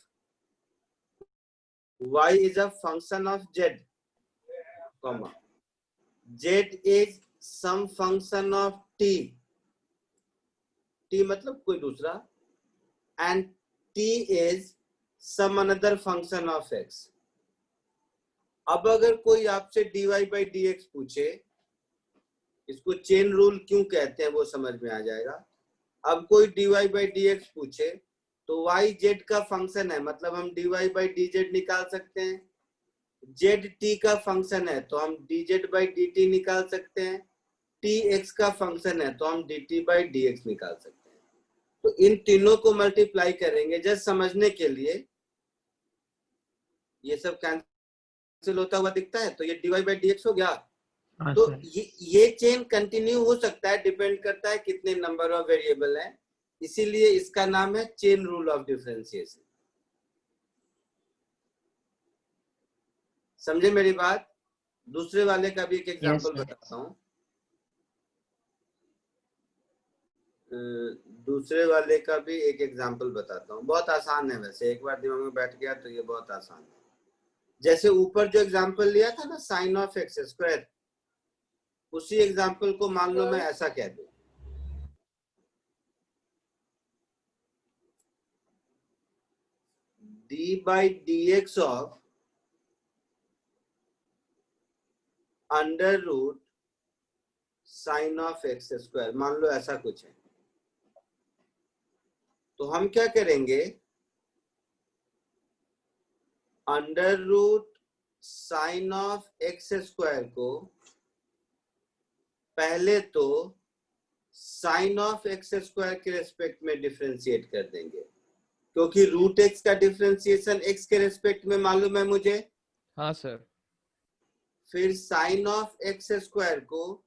y is a function of z, comma z is some function of t, t मतलब कोई दूसरा, and t is some another function of x। अब अगर कोई आपसे dy by dx पूछे, इसको चेन रूल क्यों कहते हैं वो समझ में आ जाएगा। अब कोई dy by dx पूछे तो y z का फंक्शन है, मतलब हम dy by dz निकाल सकते हैं, z t का फंक्शन है तो हम dz by dt निकाल सकते हैं, t x का फंक्शन है तो हम dt by dx निकाल सकते हैं। तो इन तीनों को मल्टीप्लाई करेंगे जस्ट समझने के लिए, ये सब कैंसिल होता हुआ दिखता है, तो ये dy by dx हो गया। तो ये चेन कंटिन्यू हो सकता है, डिपेंड करता है कितने नंबर ऑफ वेरिएबल है, इसीलिए इसका नाम है चेन रूल ऑफ डिफरेंशिएशन। समझे मेरी बात? दूसरे वाले का भी एक एग्जांपल बताता हूँ। दूसरे वाले का भी एक एग्जांपल बताता हूँ, बहुत आसान है वैसे, एक बार दिमाग में बैठ गया तो ये बहुत आसान है। जैसे ऊपर जो एग्जांपल लिया था ना साइन ऑफ एक्स स्क्वायर, उसी एग्जांपल को मान लो मैं ऐसा कह दूं, d by d x of under root sine of x square, मान लो ऐसा कुछ है। तो हम क्या करेंगे, under root sine of x square को पहले तो साइन ऑफ एक्स स्क्वायर के रेस्पेक्ट में डिफरेंशिएट कर देंगे, क्योंकि रूट एक्स का डिफरेंशिएशन एक्स के रेस्पेक्ट में मालूम है मुझे। हाँ सर। फिर साइन ऑफ एक्स स्क्वायर को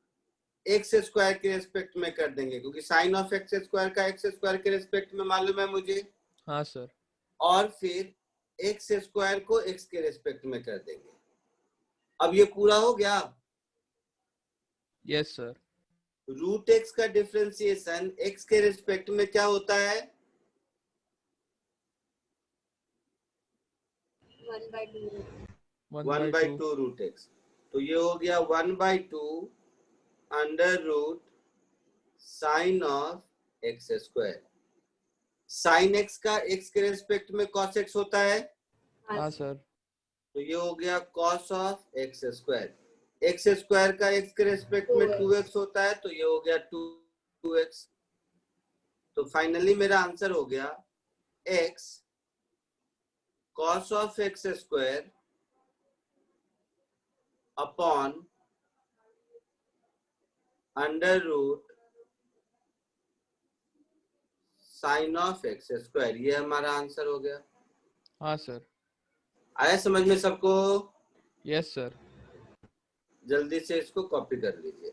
एक्स स्क्वायर के रेस्पेक्ट में कर देंगे, क्योंकि साइन ऑफ एक्स स्क्वायर का एक्स स्क्वायर के रेस्पेक्ट में मालूम है मुझे। हाँ सर। और फिर एक्स स्क्वायर को एक्स के रेस्पेक्ट में कर देंगे। अब ये पूरा हो गया। Yes sir. रूट एक्स का डिफरेंशिएशन एक्स के रिस्पेक्ट में क्या होता है? 1/2 रूट एक्स। तो ये हो गया 1/2 under root sine of x square. Sine x का एक्स के रिस्पेक्ट में कॉस एक्स होता है। हाँ सर। तो ये हो गया cos of x square. X square का एक्स के रेस्पेक्ट में 2x होता है, तो ये हो गया 2x। तो फाइनली मेरा आंसर हो गया x cos of x square upon under root sine of x square. ये हमारा आंसर हो गया। हाँ सर। आया समझ में सबको? Yes sir. जल्दी से इसको कॉपी कर लीजिए।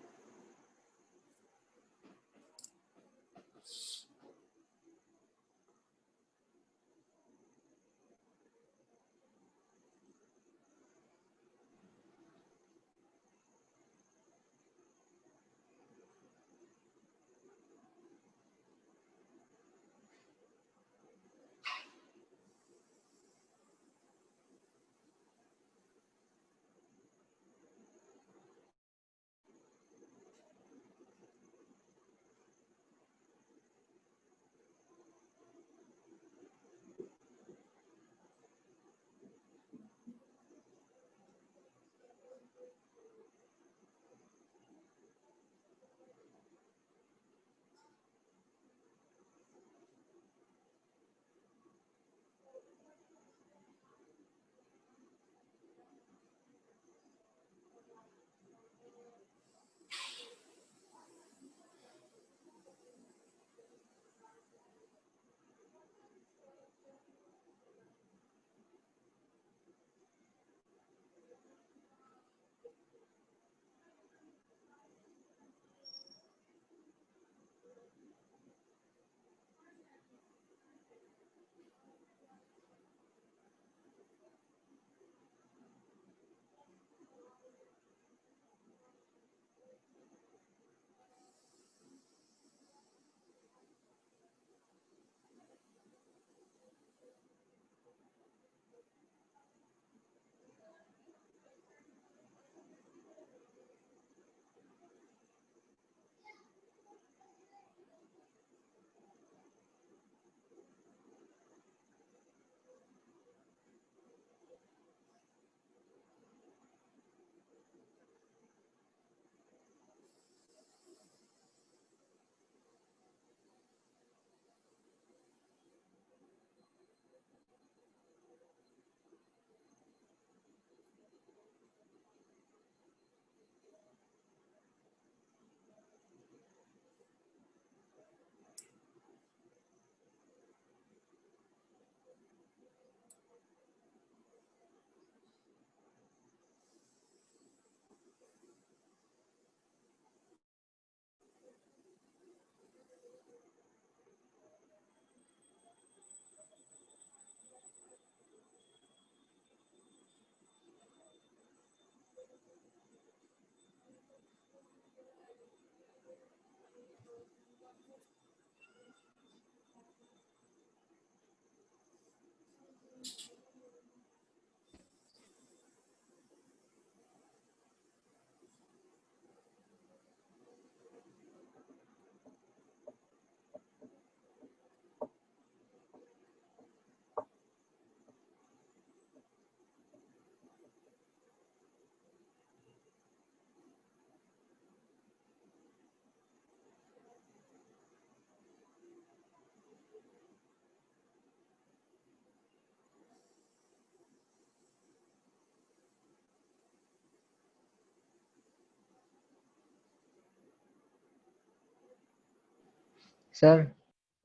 सर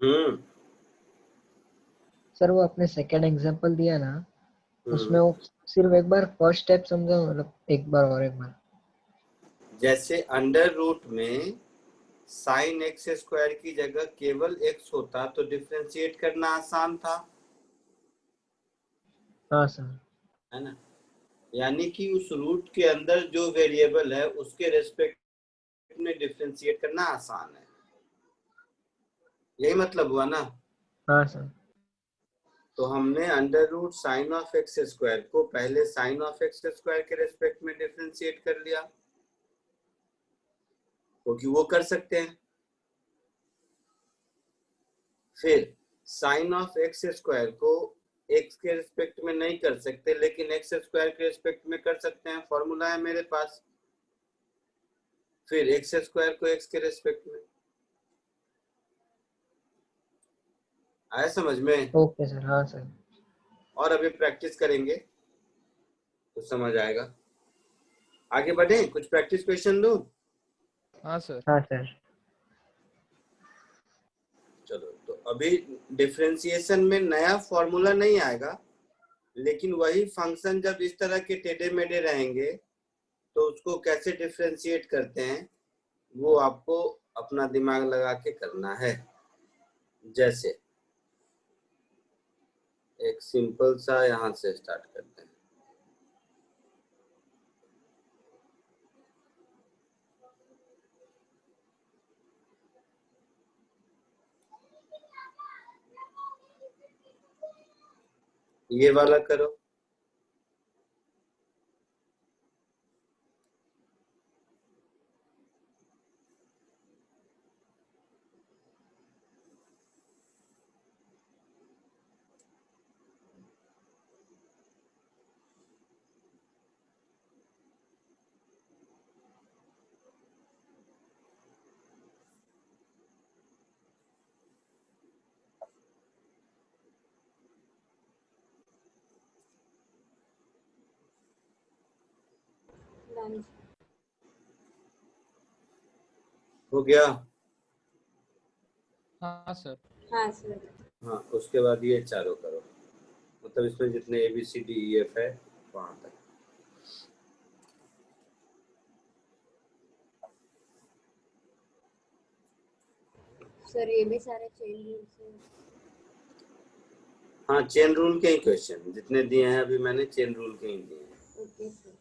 हम्म सर वो आपने सेकंड एग्जांपल दिया ना, उसमें हम्म। वो सिर्फ एक बार फर्स्ट स्टेप समझा, मतलब एक बार और एक बार। जैसे अंडर रूट में साइन एक्स स्क्वायर की जगह केवल एक्स होता तो डिफरेंशिएट करना आसान था, हाँ सर। है ना। यानी कि उस रूट के अंदर जो वेरिएबल है उसके रेस्पेक्ट में डिफरेंशिएट करना आसान है, यही मतलब हुआ ना। हाँ सर। तो हमने under root sine of x square को पहले साइन ऑफ एक्स स्क्वायर के रेस्पेक्ट में डिफरेंशिएट कर लिया, क्योंकि वो कर सकते हैं। फिर साइन ऑफ एक्स स्क्वायर को एक्स के रिस्पेक्ट में नहीं कर सकते, लेकिन एक्स स्क्वायर के रिस्पेक्ट में कर सकते हैं, फॉर्मूला है मेरे पास। फिर एक्स स्क्वायर को एक्स के रिस्पेक्ट में। आया समझ में? Okay sir. हाँ सर। और अभी प्रैक्टिस करेंगे तो समझ आएगा। आगे बढ़े, कुछ प्रैक्टिस क्वेश्चन दूं? हाँ सर। हाँ सर। चलो, तो अभी डिफरेंशिएशन में नया फॉर्मूला नहीं आएगा, लेकिन वही फंक्शन जब इस तरह के टेढ़े मेढ़े रहेंगे तो उसको कैसे डिफरेंशिएट करते हैं वो आपको अपना दिमाग लगा के करना है। जैसे एक सिंपल सा यहां से स्टार्ट करते हैं। ये वाला करो। डन। हो गया? हाँ सर। हाँ सर। हाँ, उसके बाद ये चारों करो, मतलब इसमें जितने A B C D E F है वहां तक। सर ये भी सारे चेंज रूल्स हैं। हाँ, चेन रूल के ही क्वेश्चन जितने दिए हैं अभी मैंने चेन रूल के ही दिए हैं। Okay sir.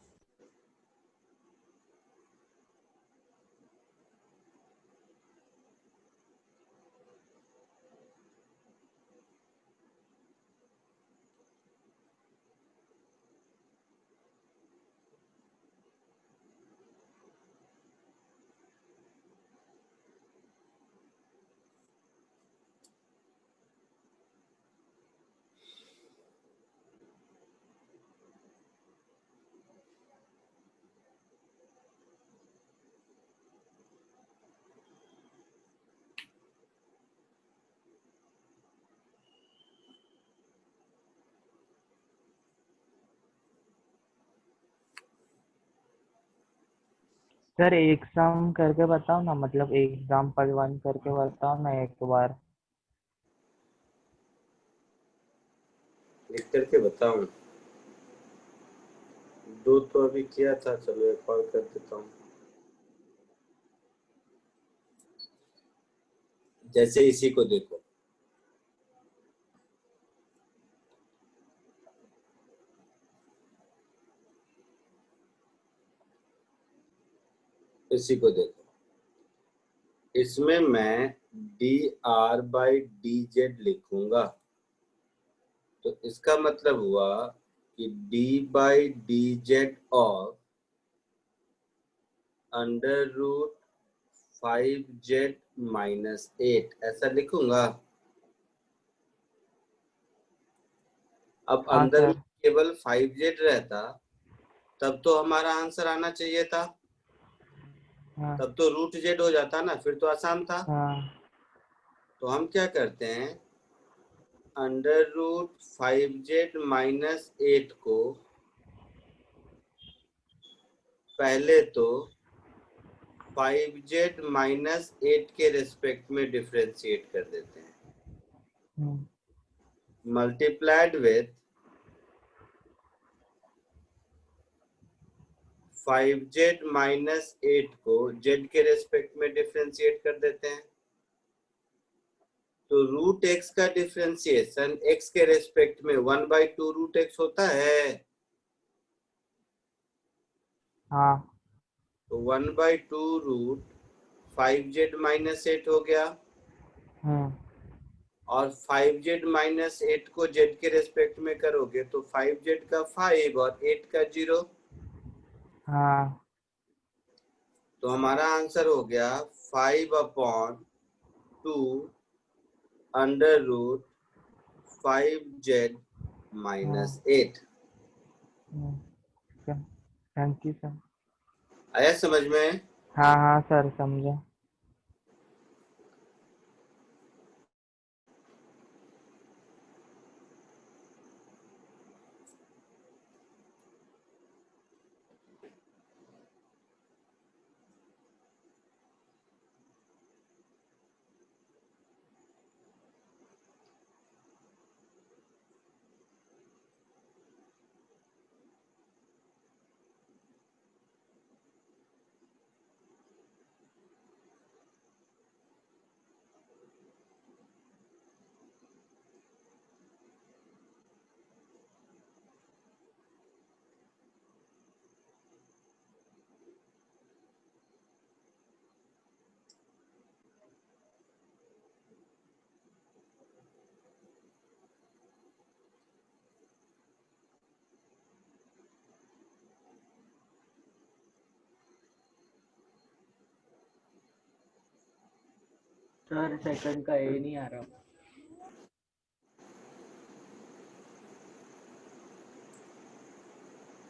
सर एक सम करके बताओ ना, मतलब एग्जाम्पल 1 करके बताओ ना एक बार। लिख करके बताऊं? दो तो अभी किया था, चलो एक और कर देता हूँ। जैसे इसी को देखो, इसी को देखो, इसमें मैं d r by d z लिखूंगा, तो इसका मतलब हुआ कि d by d z of under root 5z minus 8 ऐसा लिखूंगा। अब हाँ अंदर में सर। केवल 5z रहता तब तो हमारा आंसर आना चाहिए था, हाँ तब तो रूट जेड हो जाता ना, फिर तो आसान था। हाँ तो हम क्या करते हैं, अंडर रूट 5z माइनस 8 को पहले तो 5z माइनस 8 के रेस्पेक्ट में डिफरेंशिएट कर देते हैं, मल्टीप्लाइड विथ 5z माइनस 8 को z के रेस्पेक्ट में डिफरेंशिएट कर देते हैं। तो रूट x का डिफरेंशिएशन x के रेस्पेक्ट में 1/2 रूट x होता है। हाँ। तो 1/2 रूट 5z माइनस 8 हो गया, और 5z माइनस 8 को z के रेस्पेक्ट में करोगे तो 5z का 5 और 8 का 0। हाँ। तो हमारा आंसर हो गया 5/2 under root 5z minus 8। Thank you sir. आया समझ में? हाँ हाँ सर, समझा। सर सेकंड का ए नहीं आ रहा।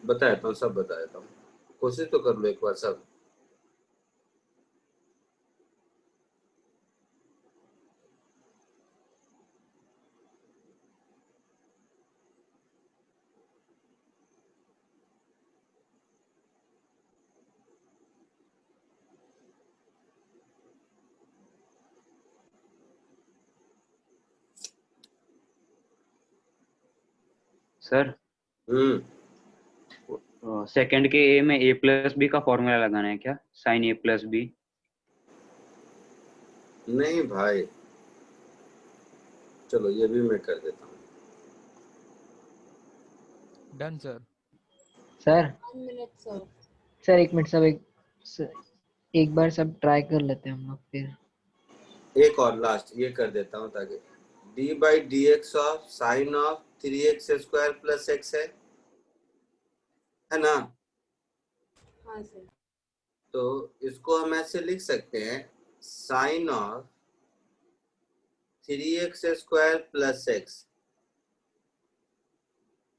बताया सब बताया था, कोशिश तो कर लो एक बार सब। सर सेकंड के ए में a प्लस बी का फॉर्मूला लगाना है क्या? Sine a plus b. नहीं भाई, चलो ये भी मैं कर देता हूँ। Done sir. Sir 1 minute sir. Sir एक मिनट, सब एक बार सब ट्राई कर लेते हैं हम लोग फिर। एक और लास्ट ये कर देता हूँ ताकि d/dx of sine of 3x square plus x है ना? हाँ सर। तो इसको हम ऐसे लिख सकते हैं, sine of 3x square plus x।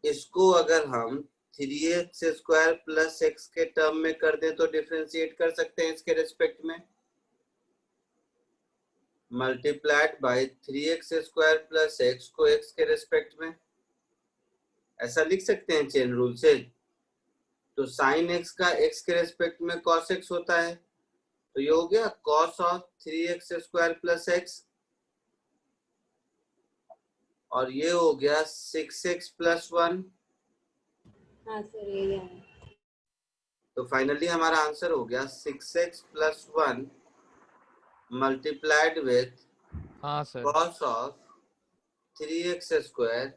इसको अगर हम 3x स्क्वायर प्लस x के टर्म में कर दें तो डिफरेंशिएट कर सकते हैं इसके रेस्पेक्ट में, multiplied by 3x square plus x को x के रेस्पेक्ट में, ऐसा लिख सकते हैं चेन रूल से। तो साइन x का x के रेस्पेक्ट में cos x होता है, तो ये हो गया cos of 3x square plus x, और ये हो गया 6x प्लस 1। हाँ सर यही है। तो फाइनली हमारा आंसर हो गया 6x प्लस 1 मल्टीप्लाइड विथ हाँ sir. cos of 3x square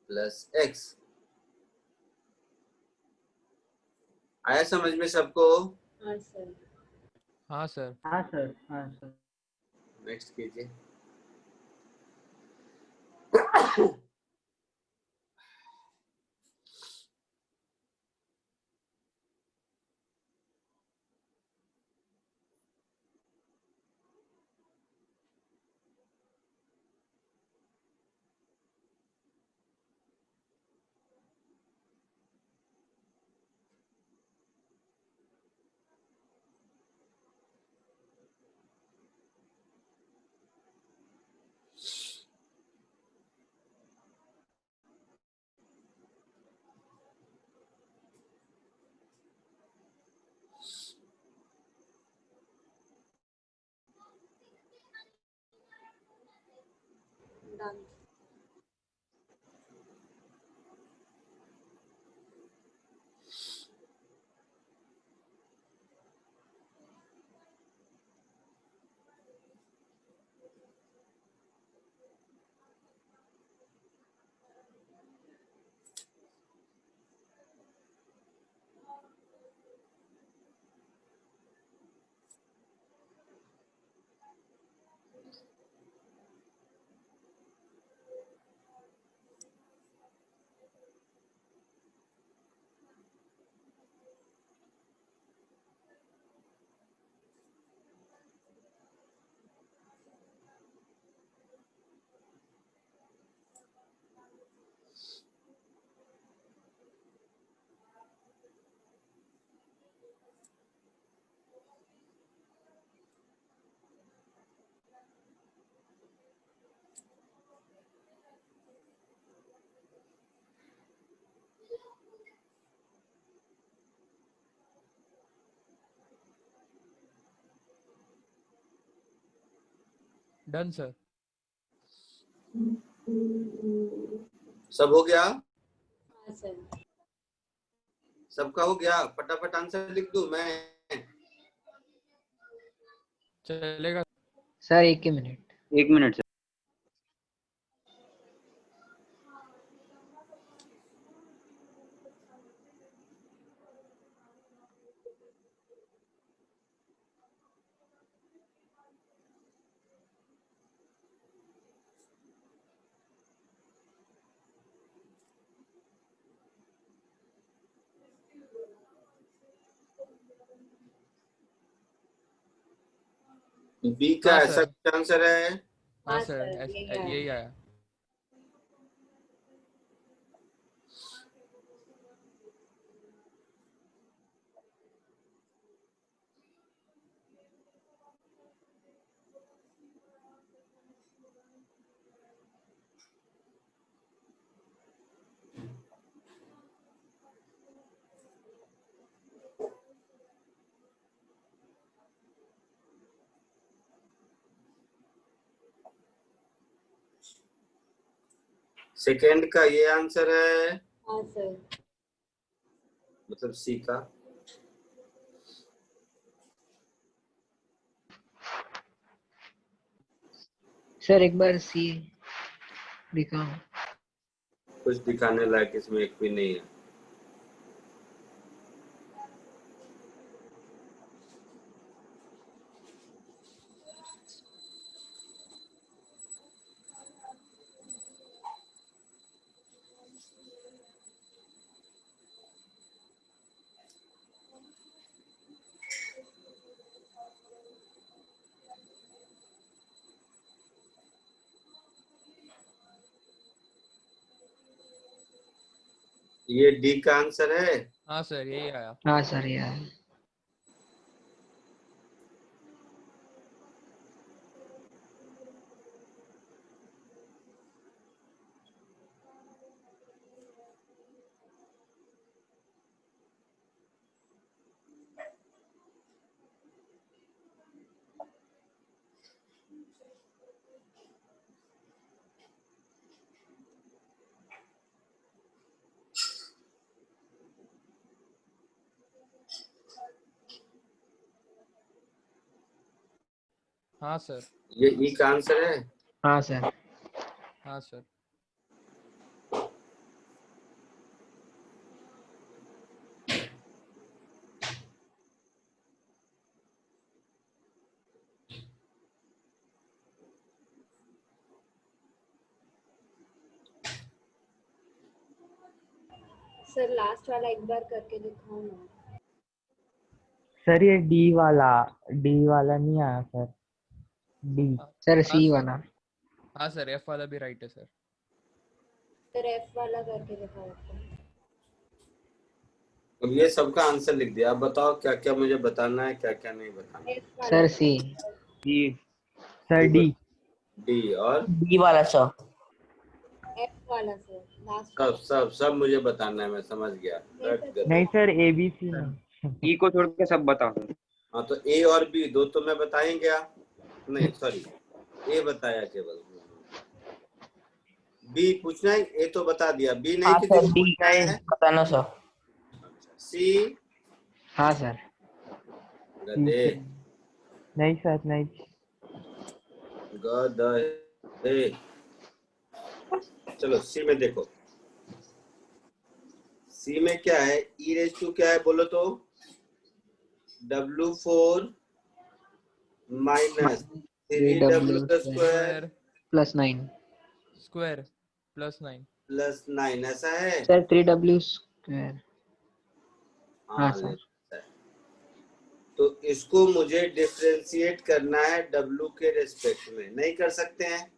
plus x। आया समझ में सबको? हाँ सर। हाँ सर। हाँ सर। हाँ सर। नेक्स्ट कीजिए। Done. Done, sir. सब हो गया? हाँ सर. सबका हो गया? फटाफट आंसर लिख दूं मैं? चलेगा. Sir 1 minute. 1 मिनट से बी का हाँ, ऐसा सर. कुछ आंसर है? हाँ हाँ सर, सर, यही आया. यही आया. सेकंड का ये आंसर है, हाँ सर. मतलब सी का. सर एक बार सी दिखाओ. कुछ दिखाने लायक इसमें एक भी नहीं है. ये डी का आंसर है. हाँ सर, यही आया. हाँ सर यार. हाँ सर. ये ई का आंसर है. हाँ सर. हाँ सर. सर लास्ट वाला एक बार करके दिखाओ ना. सर ये डी वाला नहीं आया सर. डी. सर हाँ सी सर. वाला. हाँ सर, एफ वाला भी राइट है सर. सर एफ वाला करके दिखाओ. अब ये सबका आंसर लिख दिया. अब बताओ क्या क्या मुझे बताना है, क्या क्या नहीं बताना. एफ वाला. सर सी. डी. Sir D. डी और डी वाला सर. एफ वाला सर. लास्ट. सब सब सब मुझे बताना है. मैं समझ गया. रट गए. नहीं सर एबीसी नहीं. ई को छोड़ के सब बताओ. हाँ तो ए और बी दो तो मैं बता ही गया. नहीं सॉरी, ए बताया केवल. बी पूछना है, ए तो बता दिया, बी नहीं हाँ किसी सर को डी पूछना है? बताना सर। सी हाँ सर। गधे, नहीं सर नहीं। गधे। चलो सी में देखो, सी में क्या है, ई रेज टू क्या है बोलो तो, W4 minus 3W W square square +9 square +9। Plus 9, ऐसा है? Sir 3W²। हाँ हाँ सर। लेता है। तो इसको मुझे डिफरेंशिएट करना है W के रेस्पेक्ट में, नहीं कर सकते हैं?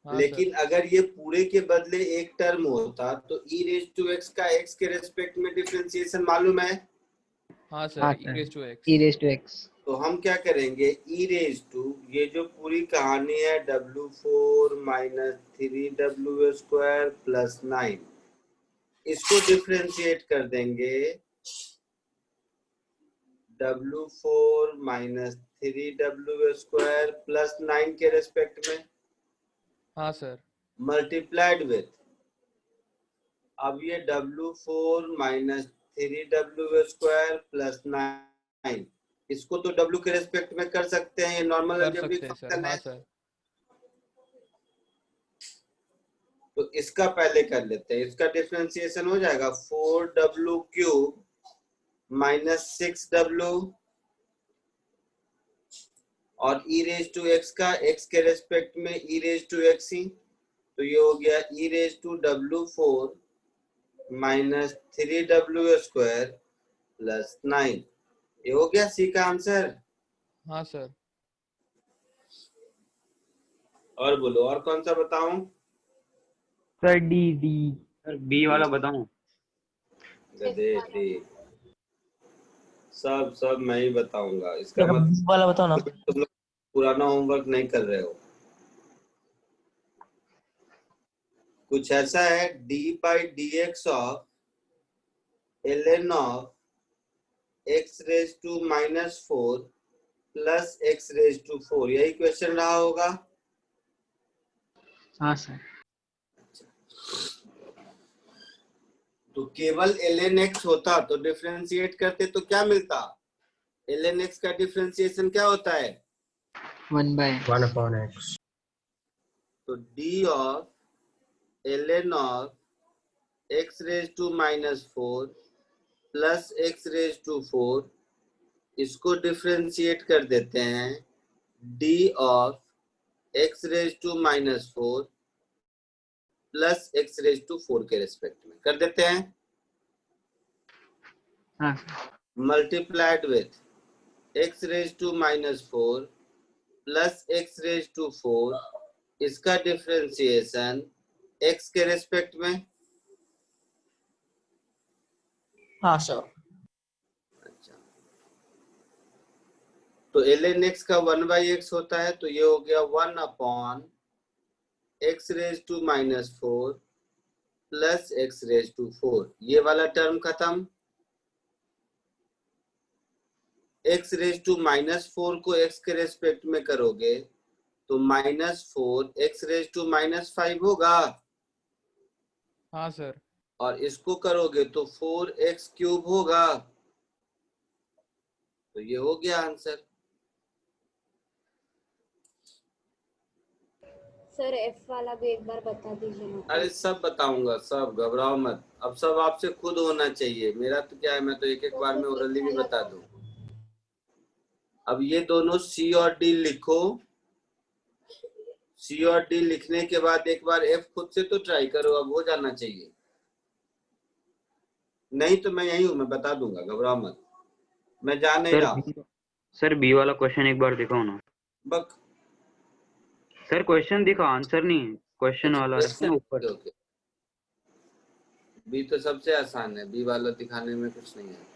हाँ लेकिन सर। अगर ये पूरे के बदले एक टर्म होता तो e रेज टू x का x के रेस्पेक्ट में डिफरेंशिएशन मालूम है? हाँ सर हाँ e sir. raised to x। e⁻x। तो हम क्या करेंगे, e रेज टू ये जो पूरी कहानी है W4 minus 3W square plus 9, इसको डिफरेंशिएट कर देंगे W4 minus 3W square plus 9 के रेस्पेक्ट में, हाँ सर। मल्टीप्लाइड विथ, अब ये W4 minus 3W square plus 9, इसको तो W के रेस्पेक्ट में कर सकते हैं, ये नॉर्मल कर अलजेब्रिक सकते हैं सर। फंक्शन हाँ है। सर। तो इसका पहले कर लेते हैं, इसका डिफरेंशिएशन हो जाएगा 4W क्यूब माइनस 6W और e रेज टू x का x के रेस्पेक्ट में e रेज टू x ही, तो ये हो गया e raise to W4 minus 3W square plus 9, ये हो गया सी का आंसर। हाँ सर। और बोलो और कौन सा बताऊं? Sir D D. Sir B वाला बताऊं? गधे डी, सब मैं ही बताऊंगा, इसका सर मतलब बी वाला बताओ ना। तुम लोग पुराना होमवर्क नहीं कर रहे हो। कुछ ऐसा है d by d x of ln of x raise to -4 plus x raise to 4, यही क्वेश्चन रहा होगा। हाँ सर। तो केवल ln x होता तो डिफरेंशिएट करते तो क्या मिलता, ln x का डिफरेंशिएशन क्या होता है? 1/x. तो d of ln of x raise to -4 plus x raise to 4, इसको डिफरेंशिएट कर देते हैं d of x raise to -4 plus x raise to 4 के रेस्पेक्ट में कर देते हैं, हाँ sir. Multiplied with x raise to -4 plus x raise to 4, इसका डिफरेंशिएशन x के रेस्पेक्ट में। हाँ सर। अच्छा, तो ln x का 1/x होता है, तो ये हो गया 1 upon x raise to -4 plus x raise to 4, ये वाला टर्म खत्म। x रेज टू -4 को x के रेस्पेक्ट में करोगे तो -4 x रेज टू -5 होगा, हाँ सर। और इसको करोगे तो 4x क्यूब होगा, तो ये हो गया आंसर। सर एफ वाला भी एक बार बता दीजिए मुझे। अरे सब बताऊंगा, सब घबराओ मत, अब सब आपसे खुद होना चाहिए, मेरा तो क्या है, मैं तो एक एक बार में ओरली भी बता दूं। अब ये दोनों C और D लिखो, C और D लिखने के बाद एक बार F खुद से तो ट्राई करो, अब हो जाना चाहिए, नहीं तो मैं यही हूं, मैं बता दूंगा, घबराओ मत, मैं जा नहीं रहा हूं। सर बी वाला क्वेश्चन एक बार दिखाओ ना। बक सर क्वेश्चन दिखा, आंसर नहीं, क्वेश्चन वाला है ना ऊपर। ओके, बी तो सबसे आसान है, बी वाला दिखाने में कुछ नहीं है।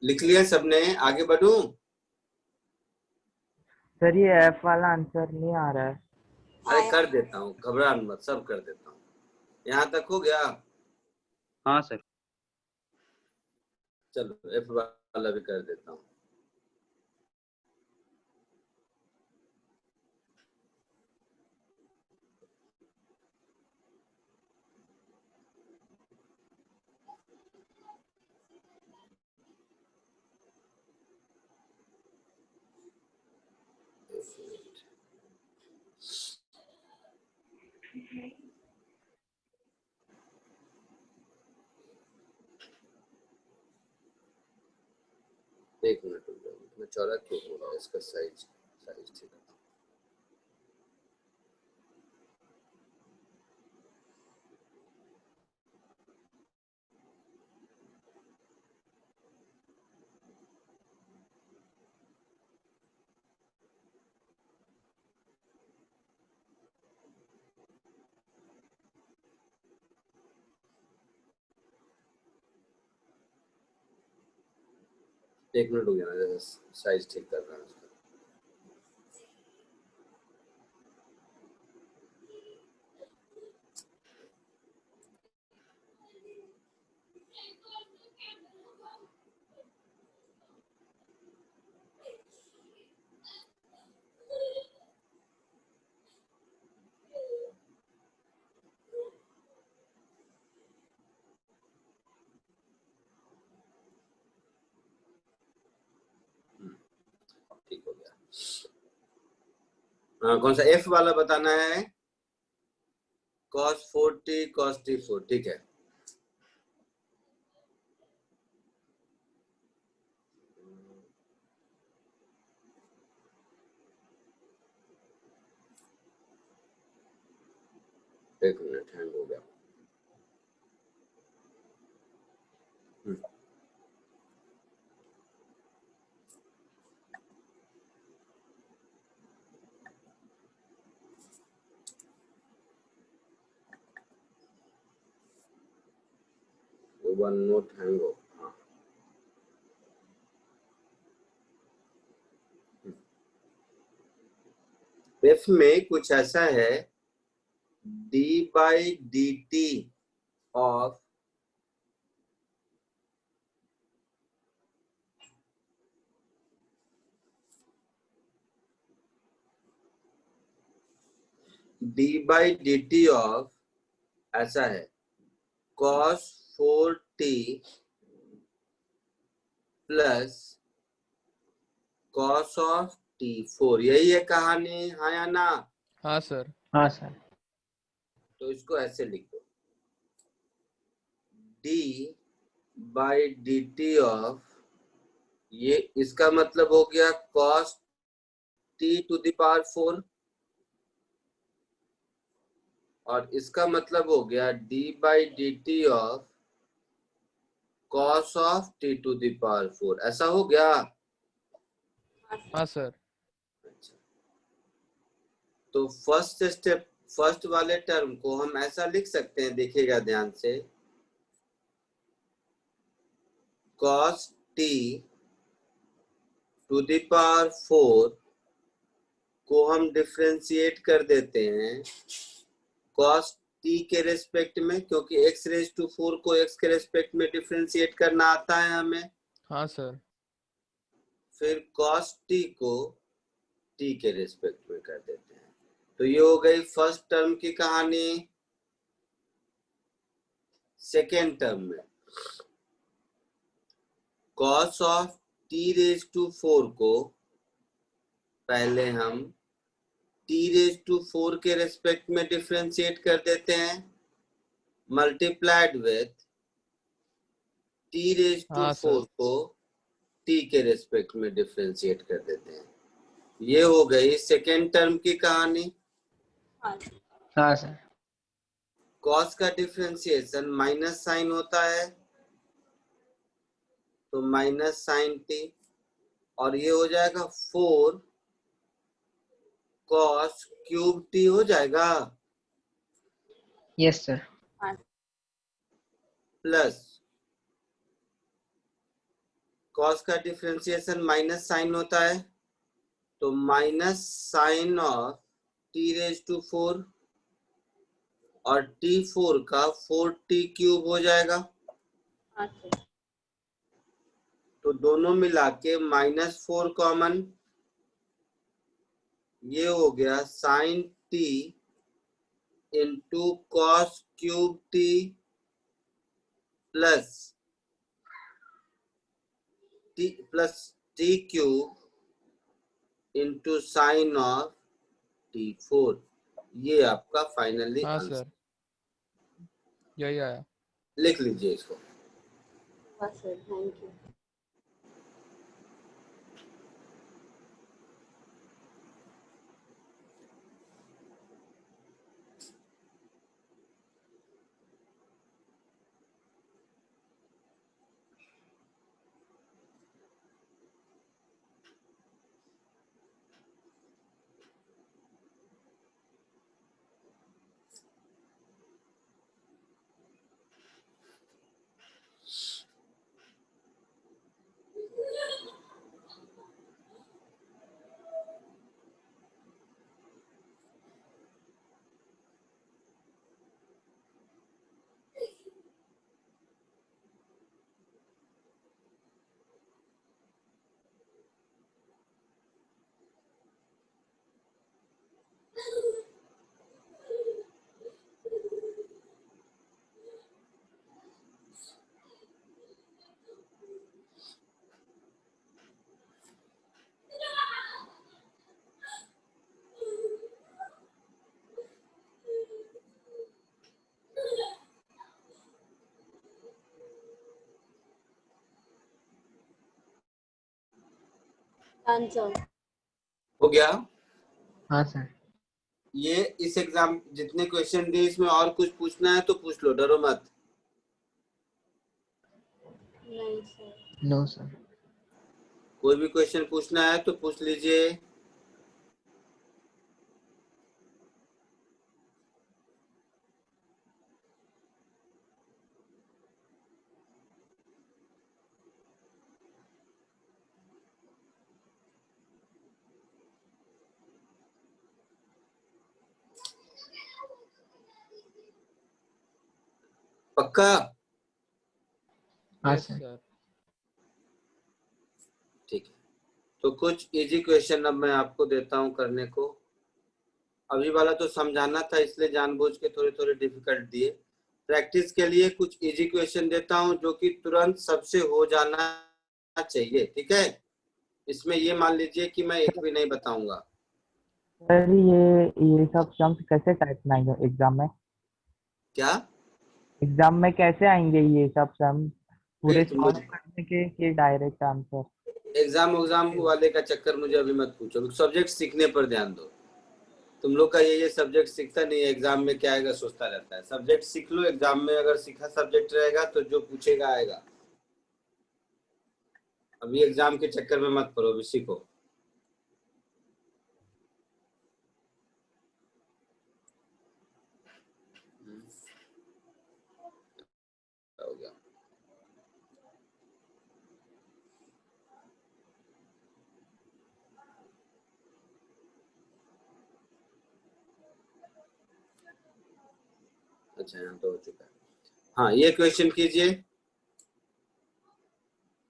लिख लिया सबने? आगे बढ़ूं? सर ये एफ वाला आंसर नहीं आ रहा है। अरे कर देता हूँ, घबरा मत, सब कर देता हूँ। यहाँ तक हो गया? हाँ सर। चलो एफ वाला भी कर देता हूँ। एक मिनट रुक जाओ, इतना चौड़ा क्यों हो रहा है? इसका साइज साइज ठीक है। एक मिनट हो गया, साइज ठीक कर रहा हूँ उसका। ठीक हो गया। हाँ, कौन सा एफ वाला बताना है? cos 4t cos t4, ठीक है। एक मिनट, हैंग हो गया। वन नोट हैंग हो। हाँ, एफ में कुछ ऐसा है, d by dt of ऐसा है cos 4t plus cos of t4, यही है कहानी, हाँ या ना? हाँ सर। हाँ सर। तो इसको ऐसे लिख दो, d by dt of, ये इसका मतलब हो गया cos t to the power 4, और इसका मतलब हो गया d by dt of cos of t to the power 4, ऐसा हो गया? हाँ सर। तो फर्स्ट स्टेप, फर्स्ट वाले टर्म को हम ऐसा लिख सकते हैं, देखिएगा ध्यान से, cos t to the power 4 को हम डिफरेंशिएट कर देते हैं cos t के रेस्पेक्ट में, क्योंकि x रेज टू 4 को x के रेस्पेक्ट में डिफरेंशिएट करना आता है हमें। हाँ सर। फिर cos t को t के रेस्पेक्ट में कर देते हैं। तो ये हो गई फर्स्ट टर्म की कहानी। सेकेंड टर्म में cos of t raise to 4 को पहले हम t रेज टू 4 के रेस्पेक्ट में डिफरेंशिएट कर देते हैं, multiplied with t raise to हाँ 4 सर। को t के रेस्पेक्ट में डिफरेंशिएट कर देते हैं। ये हो गई सेकेंड टर्म की कहानी। हाँ सर। cos का डिफरेंशिएशन माइनस साइन होता है, तो माइनस साइन t, और ये हो जाएगा 4 cos क्यूब t हो जाएगा, यस सर। प्लस कॉस का डिफरेंशिएशन माइनस साइन होता है, तो minus sine of t raise to 4 और t4 का 4t क्यूब हो जाएगा। हाँ सर। तो दोनों मिला के -4 कॉमन, ये हो गया sine t into cos cube t plus t cube into sine of t4। ये आपका फाइनली हाँ आंसर। सर, यही आया। लिख लीजिए इसको। हाँ सर, थैंक यू। आंसर हो गया। हाँ सर। ये इस एग्जाम जितने क्वेश्चन दिए इसमें और कुछ पूछना है तो पूछ लो, डरो मत। नहीं सर। No sir. कोई भी क्वेश्चन पूछना है तो पूछ लीजिए। पक्का? हाँ यस सर। सर। ठीक है, तो कुछ इजी क्वेश्चन अब मैं आपको देता हूं करने को। अभी वाला तो समझाना था इसलिए जानबूझ के थोड़े थोड़े डिफिकल्ट दिए। प्रैक्टिस के लिए कुछ इजी क्वेश्चन देता हूं जो कि तुरंत सबसे हो जाना चाहिए, ठीक है? इसमें ये मान लीजिए कि मैं एक भी नहीं बताऊंगा। सर ये सब सम्स कैसे टाइप में आएंगे एग्जाम में? क्या? एग्जाम में कैसे आएंगे ये सब सम? पूरे फिर सॉल्व करने के कि डायरेक्ट आंसर? एग्जाम वाले का चक्कर मुझे अभी मत पूछो, सब्जेक्ट सीखने पर ध्यान दो। तुम लोग का ये सब्जेक्ट सीखता नहीं है, एग्जाम में क्या आएगा सोचता रहता है। सब्जेक्ट सीख लो, एग्जाम में अगर सीखा सब्जेक्ट रहेगा तो जो पूछेगा आएगा। अभी एग्जाम के चक्कर में मत पड़ो, अभी सीखो। हो गया। अच्छा, यहाँ तो हो चुका है। हाँ, ये क्वेश्चन कीजिए।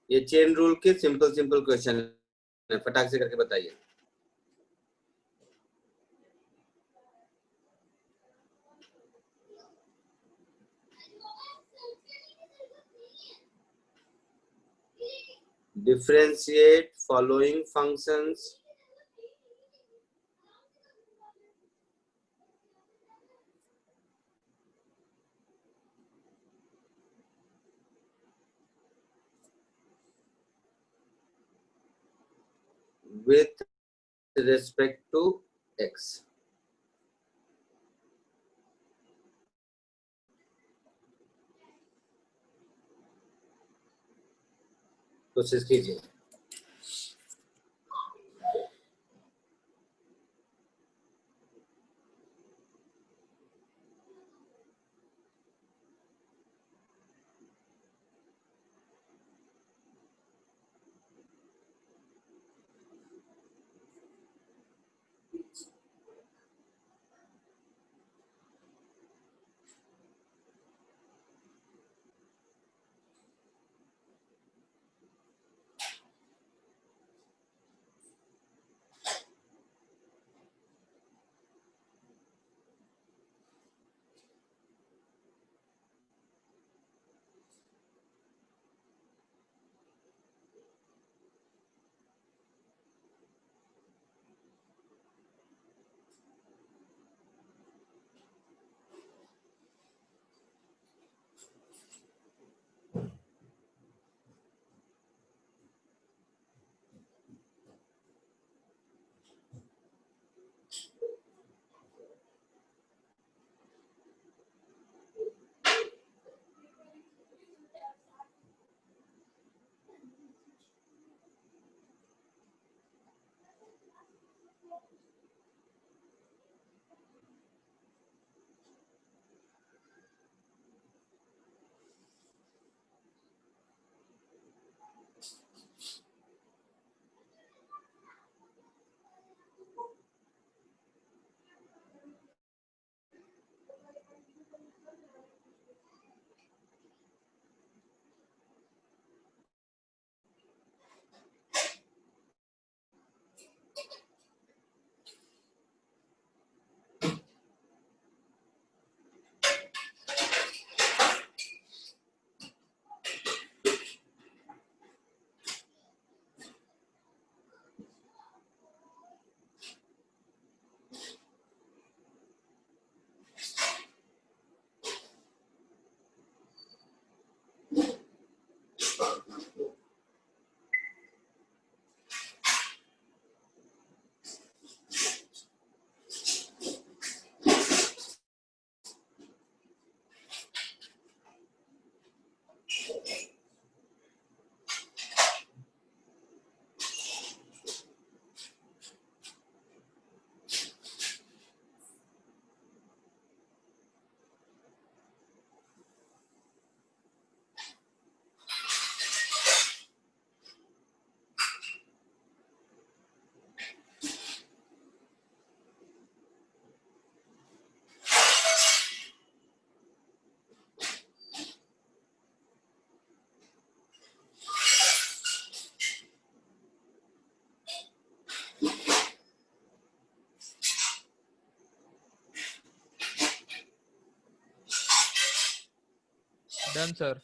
ये चेन रूल के सिंपल सिंपल क्वेश्चन है, फटाक से करके बताइए। Differentiate following functions with respect to x। कोशिश कीजिए। Done sir.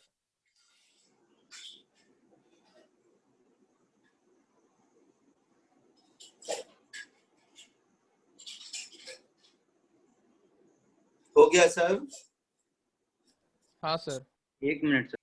हो गया सर? हाँ सर। 1 minute sir.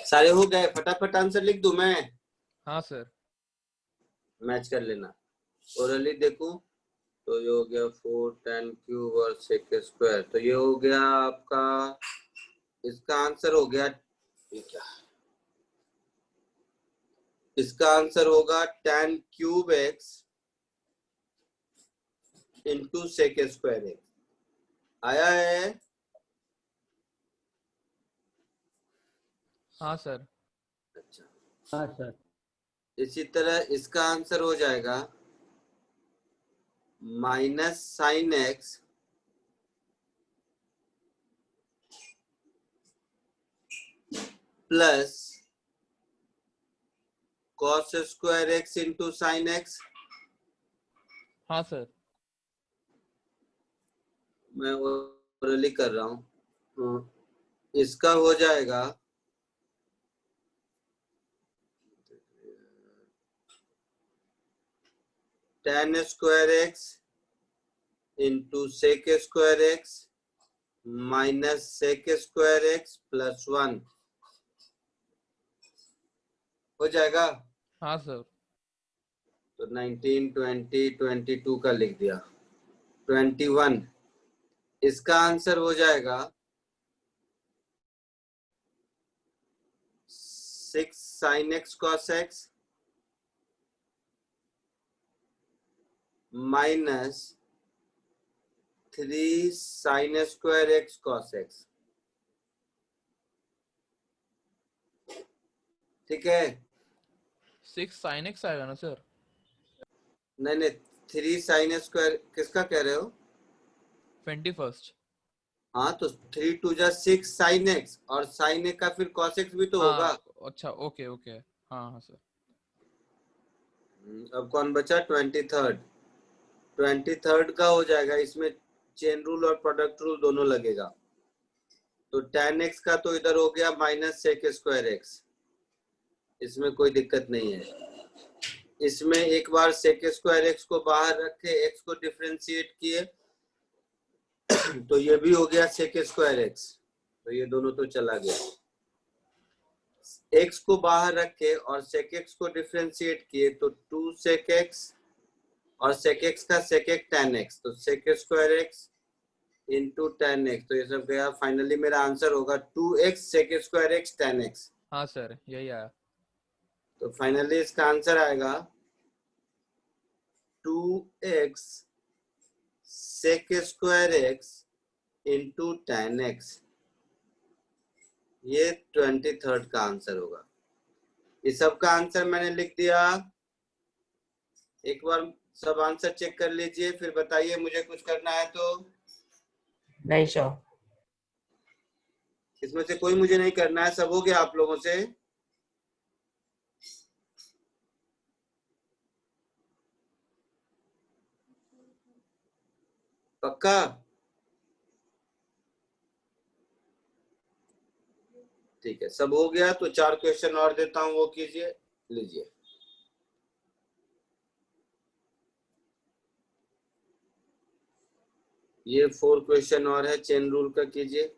सारे हो गए? फटाफट आंसर लिख दूं मैं? हाँ सर। मैच कर लेना। ओरली देखूं तो ये हो गया 4 tan क्यूब और sec स्क्वायर, तो ये हो गया आपका, इसका आंसर हो गया, ये क्या, इसका आंसर होगा tan cube x into sec square x। आया है? हाँ सर। अच्छा, हाँ सर। इसी तरह इसका आंसर हो जाएगा minus sine x plus cos square x into sine x. हाँ सर। मैं ओरली कर रहा हूँ। इसका हो जाएगा tan square x into sec square x minus sec square x plus 1 हो जाएगा। हाँ सर। तो 19, 20, 22 का लिख दिया। 21 इसका आंसर हो जाएगा 6 sine x cos x minus 3 sine square x cos x. ठीक है? 6 sin x आएगा ना सर? नहीं नहीं, 3 साइन स्क्वायर किसका कह रहे हो? 21st। हाँ तो 3 टू जा 6 साइन एक्स, और साइन एक्स का फिर कॉस एक्स भी तो होगा। हाँ अच्छा, ओके ओके। हाँ हाँ सर। अब कौन बचा? 23rd का हो जाएगा, इसमें चेन रूल और प्रोडक्ट रूल दोनों लगेगा। तो tan x का तो इधर हो गया माइनस सेक स्क्वायर एक्स, इसमें कोई दिक्कत नहीं है। इसमें एक बार सेक स्क्वायर एक्स को बाहर रखे, x को डिफरेंशिएट किए, तो ये भी हो गया सेक स्क्वायर एक्स, तो ये दोनों तो चला गया। x को बाहर रखे और sec x को डिफरेंशिएट किए तो 2 sec x और sec x का sec x tan x, तो sec square x into tan x, तो ये सब गया। फाइनली मेरा आंसर होगा 2x sec square x tan x। हाँ सर, यही आया। तो फाइनली इसका आंसर आएगा 2x sec square x into tan x। ये 23rd का आंसर होगा। इस सब का आंसर मैंने लिख दिया। एक बार सब आंसर चेक कर लीजिए, फिर बताइए मुझे कुछ करना है तो। नहीं सर। इसमें से कोई मुझे नहीं करना है, सब हो गया आप लोगों से? पक्का? ठीक है, सब हो गया तो 4 क्वेश्चन और देता हूं, वो कीजिए, लीजिए। ये 4 क्वेश्चन और है, चेन रूल का कीजिए।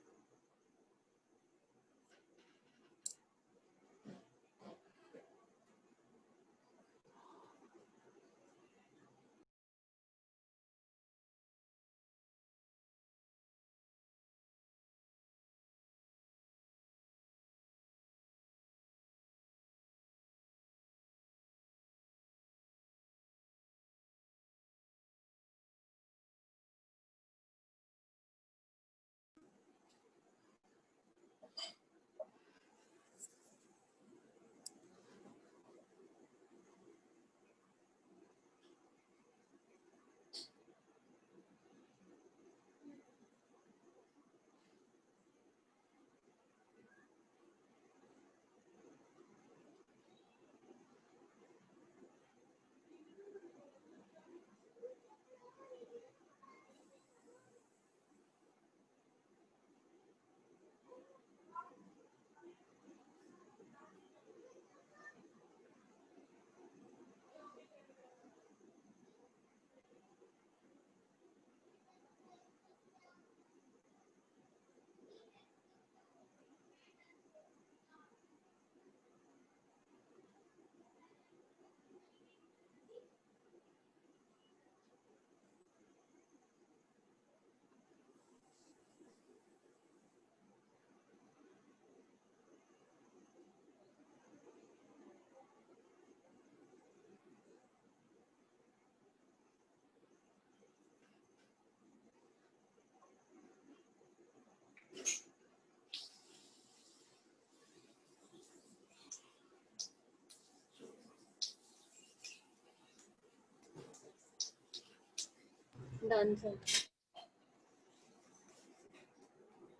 Done sir.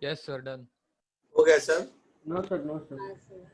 Yes sir done. हो गया sir? No sir, no sir. हाँ सर।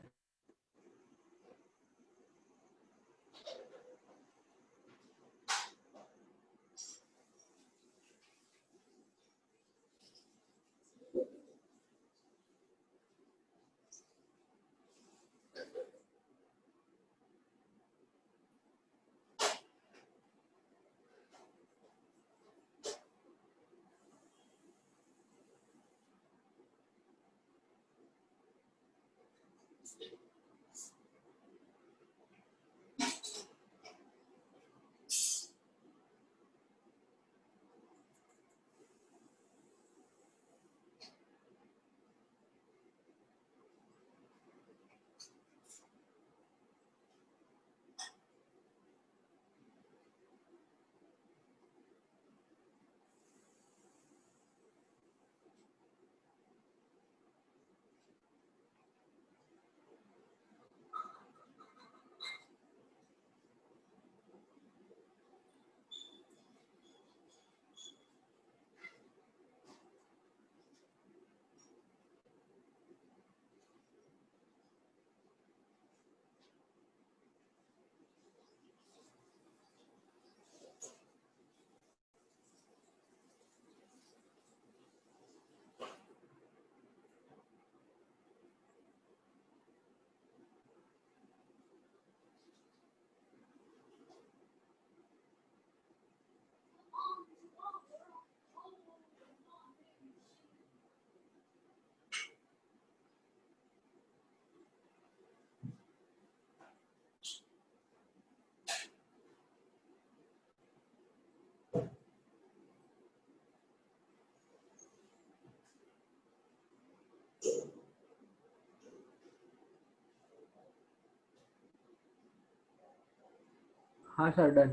हाँ सर, डन।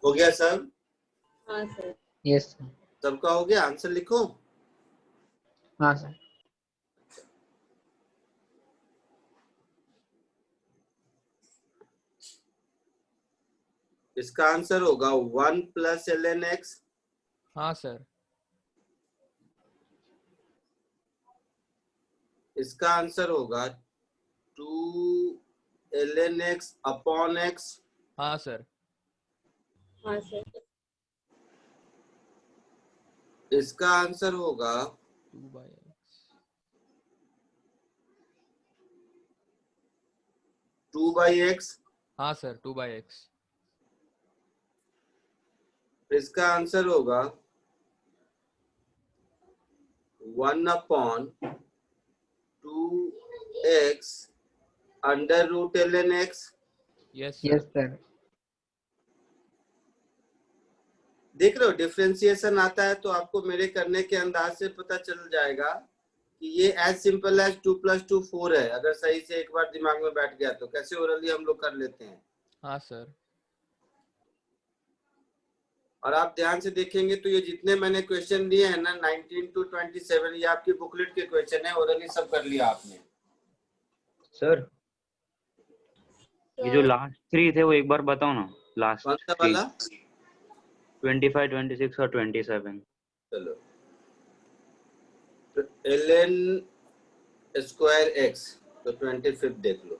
हो गया सर? हाँ सर। Yes sir. सबका हो गया? आंसर लिखो। हाँ सर। इसका आंसर होगा 1 प्लस ln x। हाँ सर। इसका आंसर होगा 2 ln x अपॉन x। हाँ सर। हाँ सर। इसका आंसर होगा 2/x। 2/x। हाँ सर 2/x। इसका आंसर होगा 1 upon 2x under root ln x। Yes yes sir. Sir. देख रहे हो डिफरेंशिएशन आता है तो आपको मेरे करने के अंदाज से पता चल जाएगा कि ये एज सिंपल एज 2 + 2 4 है। अगर सही से एक बार दिमाग में बैठ गया तो कैसे ओरली हम लोग कर लेते हैं। हाँ सर। और आप ध्यान से देखेंगे तो ये जितने मैंने क्वेश्चन दिए हैं ना 19 to 27 ये आपकी बुकलेट के क्वेश्चन है। ओरली सब कर लिया आपने। सर ये जो लास्ट 3 थे वो एक बार बताओ ना। लास्ट कौन सा 3 वाला? 25, 26 और 27। चलो तो ln स्क्वायर x तो 25 देख लो।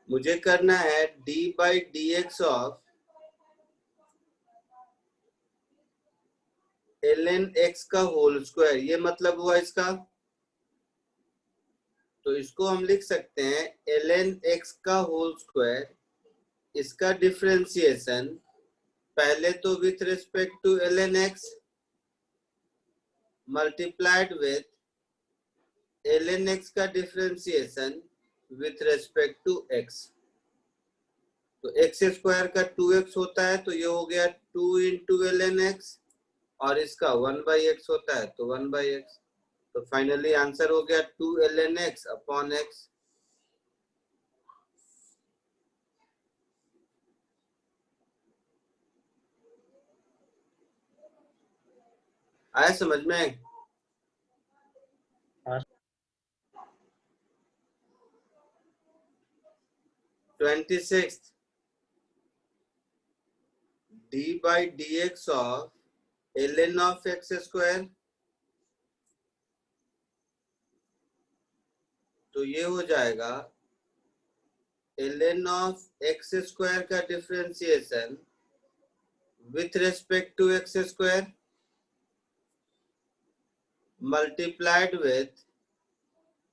मुझे करना है d/dx ऑफ ln x का होल स्क्वायर। ये मतलब हुआ इसका, तो इसको हम लिख सकते हैं ln x का होल स्क्वायर। इसका डिफरेंशिएशन पहले तो with respect to ln x multiplied with ln x का differentiation with respect to x। तो x स्क्वायर का 2x होता है तो ये हो गया 2 × ln x और इसका 1/x होता है तो 1/x। तो फाइनली आंसर हो गया 2 ln x अपॉन x। आया समझ में? हाँ। 26 d by dx of ln of x square, तो ये हो जाएगा ln of x square का differentiation with respect to x square multiplied with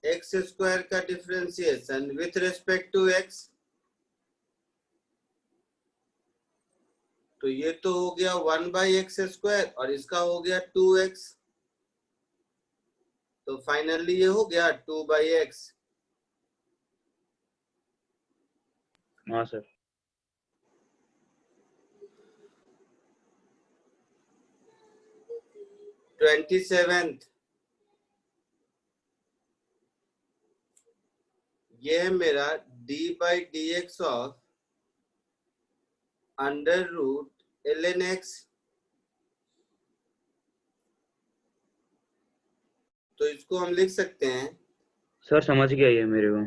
x square का differentiation with respect to x। तो ये तो हो गया 1/x स्क्वायर और इसका हो गया 2x, तो फाइनली ये हो गया 2/x। हाँ सर। 27th ये है मेरा d by dx of under root ln x, तो इसको हम लिख सकते हैं सर समझ गया ये मेरे को।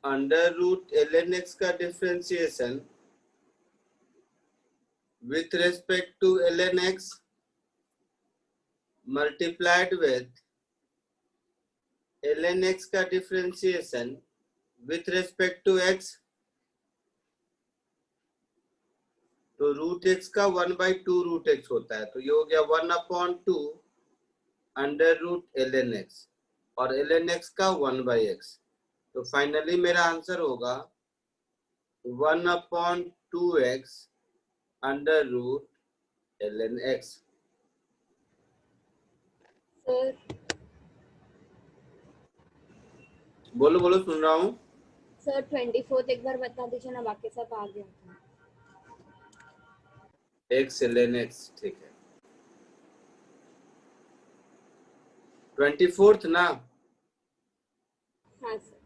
अंडर रूट ln x का differentiation with respect to ln x multiplied with ln x का differentiation with respect to x, तो रूट x का 1/2 रूट x होता है, तो ये हो गया 1/2 अंडर रूट ln x और ln x का 1/x, तो फाइनली मेरा आंसर होगा 1/2x under root ln x। Sir बोलो बोलो सुन रहा हूँ। सर 24 एक बार बता दीजिए ना, बाकी सब आ गया था। x ln x, ठीक है। 24th ना? हाँ सर।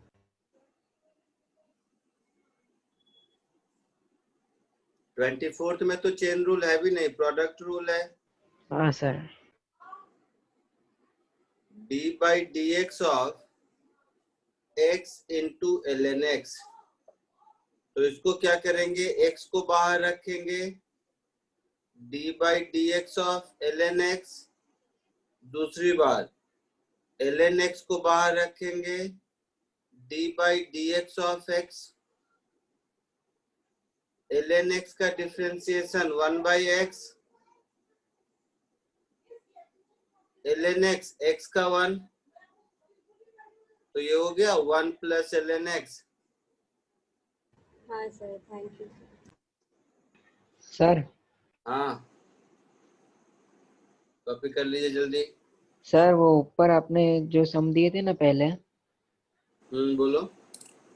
24th में तो चेन रूल है भी नहीं, प्रोडक्ट रूल है। हाँ sir. d by dx of x into ln x, तो इसको क्या करेंगे, x को बाहर रखेंगे, d by dx of ln x, दूसरी बार ln x को बाहर रखेंगे, d by dx of x, ln x का differentiation 1/x, ln x x का 1, तो ये हो गया 1 प्लस ln x। हाँ सर, थैंक यू सर। हाँ कॉपी कर लीजिए जल्दी। सर वो ऊपर आपने जो सम दिए थे ना पहले, बोलो।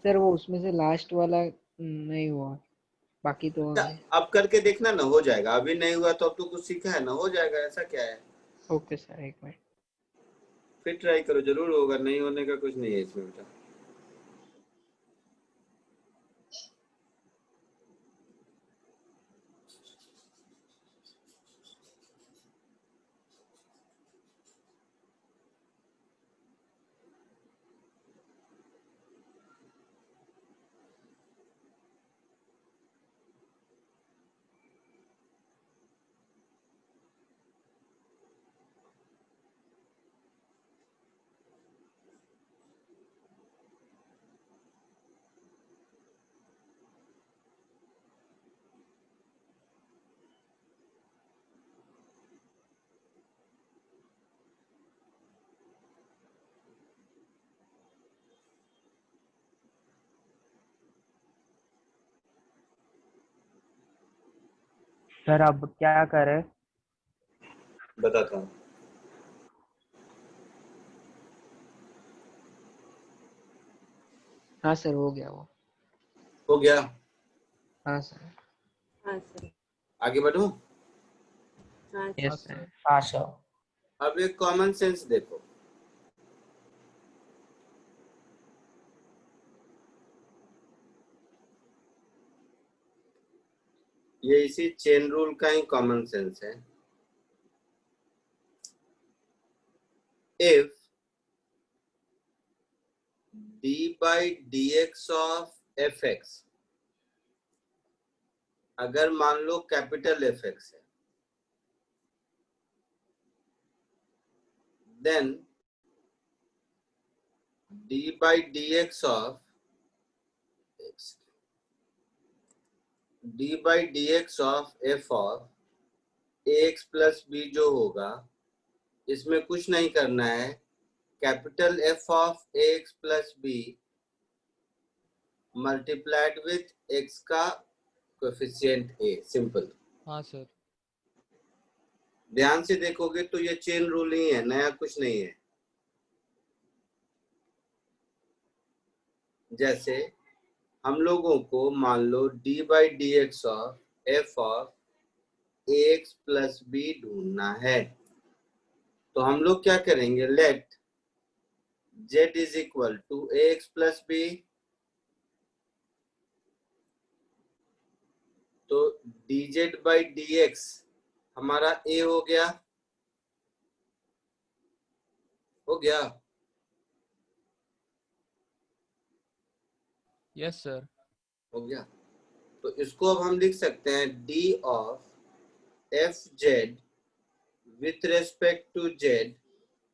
सर वो उसमें से लास्ट वाला नहीं हुआ, बाकी तो हो गए। अब करके देखना ना, हो जाएगा। अभी नहीं हुआ तो अब तो कुछ सीखा है ना, हो जाएगा, ऐसा क्या है। ओके सर, एक मिनट। फिर ट्राई करो, जरूर होगा, नहीं होने का कुछ नहीं है इसमें बेटा। सर अब क्या करें? बताता हूँ। हाँ सर, हो गया वो। हो गया। हाँ सर। हाँ सर। आगे बढ़ूं? हाँ यस सर। हाँ सर। अब एक कॉमन सेंस देखो, ये इसी चेन रूल का ही कॉमन सेंस है। if d by dx of fx, अगर मान लो कैपिटल fx है, then d by dx of f of ax plus b जो होगा, इसमें कुछ नहीं करना है, capital F of ax plus b multiplied with x का कोएफिशिएंट a, सिंपल। हाँ सर। ध्यान से देखोगे तो ये चेन रूल ही है, नया कुछ नहीं है। जैसे हम लोगों को मान लो d by d x of f of ax plus b ढूंढना है, तो हम लोग क्या करेंगे, let z is equal to ax plus b, तो dz बाई dx हमारा a हो गया, यस सर। हो गया। तो इसको अब हम लिख सकते हैं d of f z with respect to z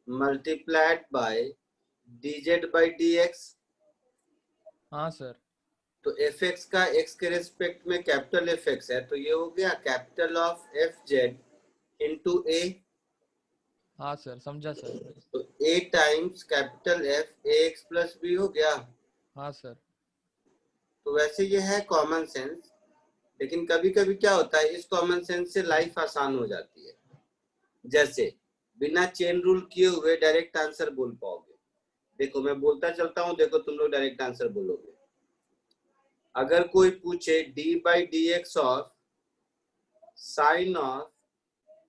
multiplied by dz by dx। हाँ सर। तो fx का x के रेस्पेक्ट में कैपिटल fx है, तो ये हो गया capital of f z into a। हाँ सर, समझा सर। तो a times capital F ax plus b हो गया। हाँ सर। तो वैसे ये है कॉमन सेंस, लेकिन कभी कभी क्या होता है, इस कॉमन सेंस से लाइफ आसान हो जाती है। जैसे बिना चेन रूल किए हुए डायरेक्ट आंसर बोल पाओगे। देखो मैं बोलता चलता हूँ, देखो तुम लोग डायरेक्ट आंसर बोलोगे। अगर कोई पूछे d by d x of sine of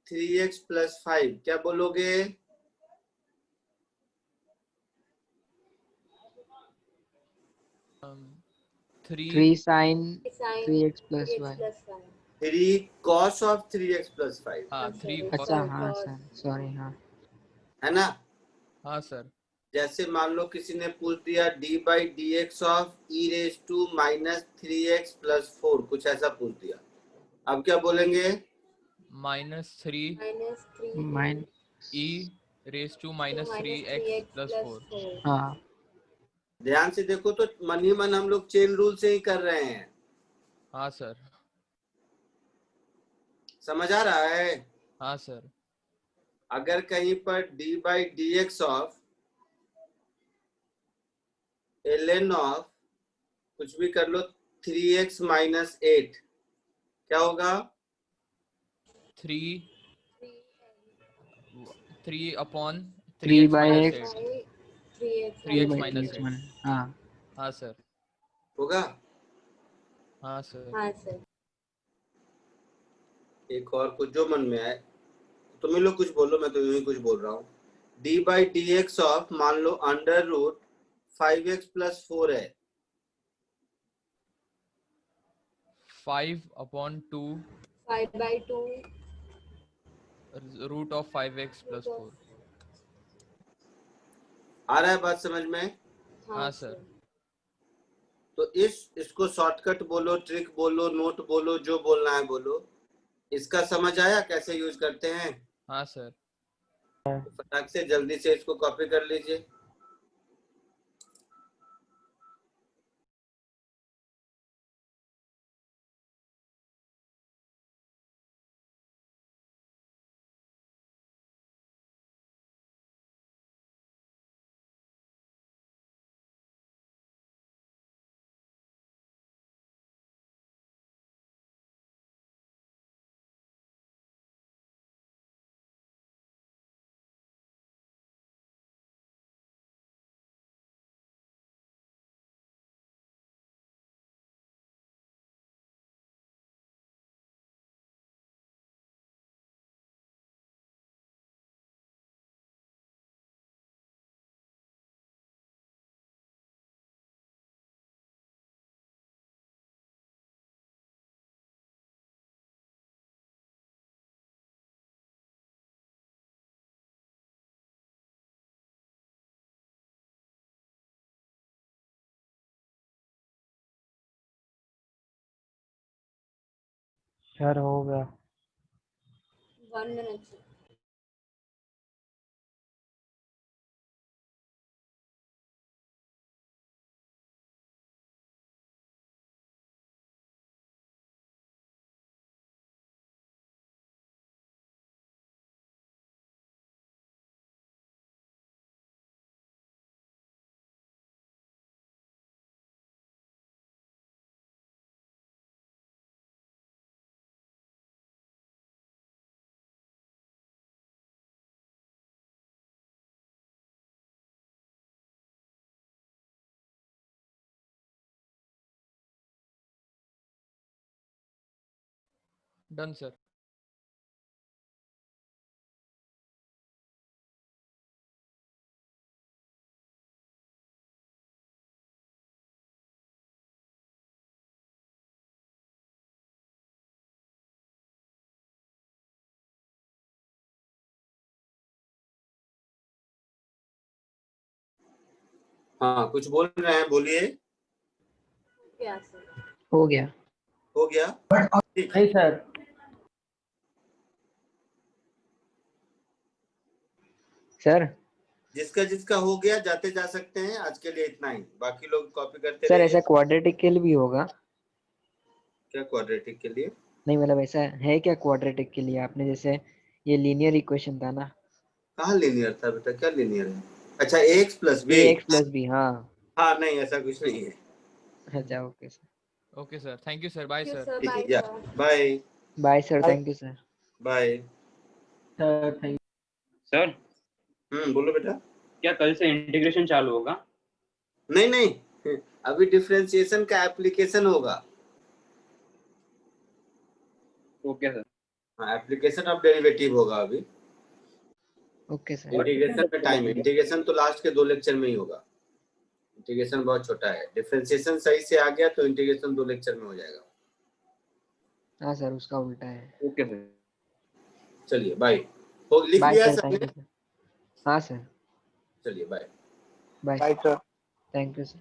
3x plus 5, क्या बोलोगे? Three sign 3x plus 5। 3 cos of 3x plus 5, हाँ 3 अच्छा हाँ सर, सॉरी हाँ, है ना? हाँ सर। जैसे मान लो किसी ने पूछ दिया d by d x of e raise to minus 3x plus 4, कुछ ऐसा पूछ दिया, अब क्या बोलेंगे? -3 माइन e raise to -3x plus 4। हाँ ध्यान से देखो तो मन ही मन हम लोग चेन रूल से ही कर रहे हैं। हाँ सर। समझ आ रहा है? हाँ सर। अगर कहीं पर d by d x of ln of कुछ भी कर लो 3x माइनस 8, क्या होगा? 3 upon 3 3x by minus x 8। 3 3x by minus 3x 8। हाँ हाँ सर। होगा। हाँ सर। हाँ सर। एक और कुछ जो मन में आए, तुम ही लोग कुछ बोलो, मैं तो यूं ही कुछ बोल रहा हूँ। d by d x of मान लो अंडर रूट 5x प्लस 4 है, 5 upon 2 5/2 root of 5x plus 4। आ रहा है बात समझ में? हाँ सर। तो इसको शॉर्टकट बोलो, ट्रिक बोलो, नोट बोलो, जो बोलना है बोलो। इसका समझ आया कैसे यूज करते हैं? हाँ सर। फटाक से जल्दी से इसको कॉपी कर लीजिए। सर हो गया। 1 minute. Done, sir. हाँ, कुछ बोल रहे हैं, बोलिए। क्या सर? हो गया। हो गया? ठीक। नहीं सर, सर जिसका जिसका हो गया जाते जा सकते हैं। आज के लिए इतना ही, बाकी लोग कॉपी करते सर रहिए। ऐसा क्वाड्रेटिक के लिए भी होगा? क्या क्वाड्रेटिक के लिए? नहीं मतलब ऐसा है क्या क्वाड्रेटिक के लिए? आपने जैसे ये लीनियर इक्वेशन था ना। कहाँ लीनियर था बेटा? क्या लीनियर है? अच्छा, ax plus B. ax plus B, हाँ। हाँ, नहीं ऐसा कुछ नहीं है। अच्छा okay sir. Okay, sir. Thank you, sir. Bye, Thank you, sir. sir. ठीक है, Bye, या sir. Bye. Bye sir, thank you sir. Bye. Sir thank sir बोलो बेटा। क्या कल से इंटीग्रेशन चालू होगा? नहीं नहीं, अभी डिफरेंशिएशन का एप्लीकेशन होगा। Okay sir. हाँ, एप्लीकेशन ऑफ डेरिवेटिव होगा अभी। Okay sir. इंटीग्रेशन का टाइम है। इंटीग्रेशन तो लास्ट के 2 लेक्चर में ही होगा। इंटीग्रेशन बहुत छोटा है। डिफरेंशिएशन सही से आ गया तो इंटीग्रेशन 2 लेक्चर में हो जाएगा। हाँ सर, उसका उल्टा है। Okay sir. चलिए बाय। हो लिख बाय लिया सर, थैंक सबने? You sir. हाँ सर, चलिए bye. Bye sir, thank you sir.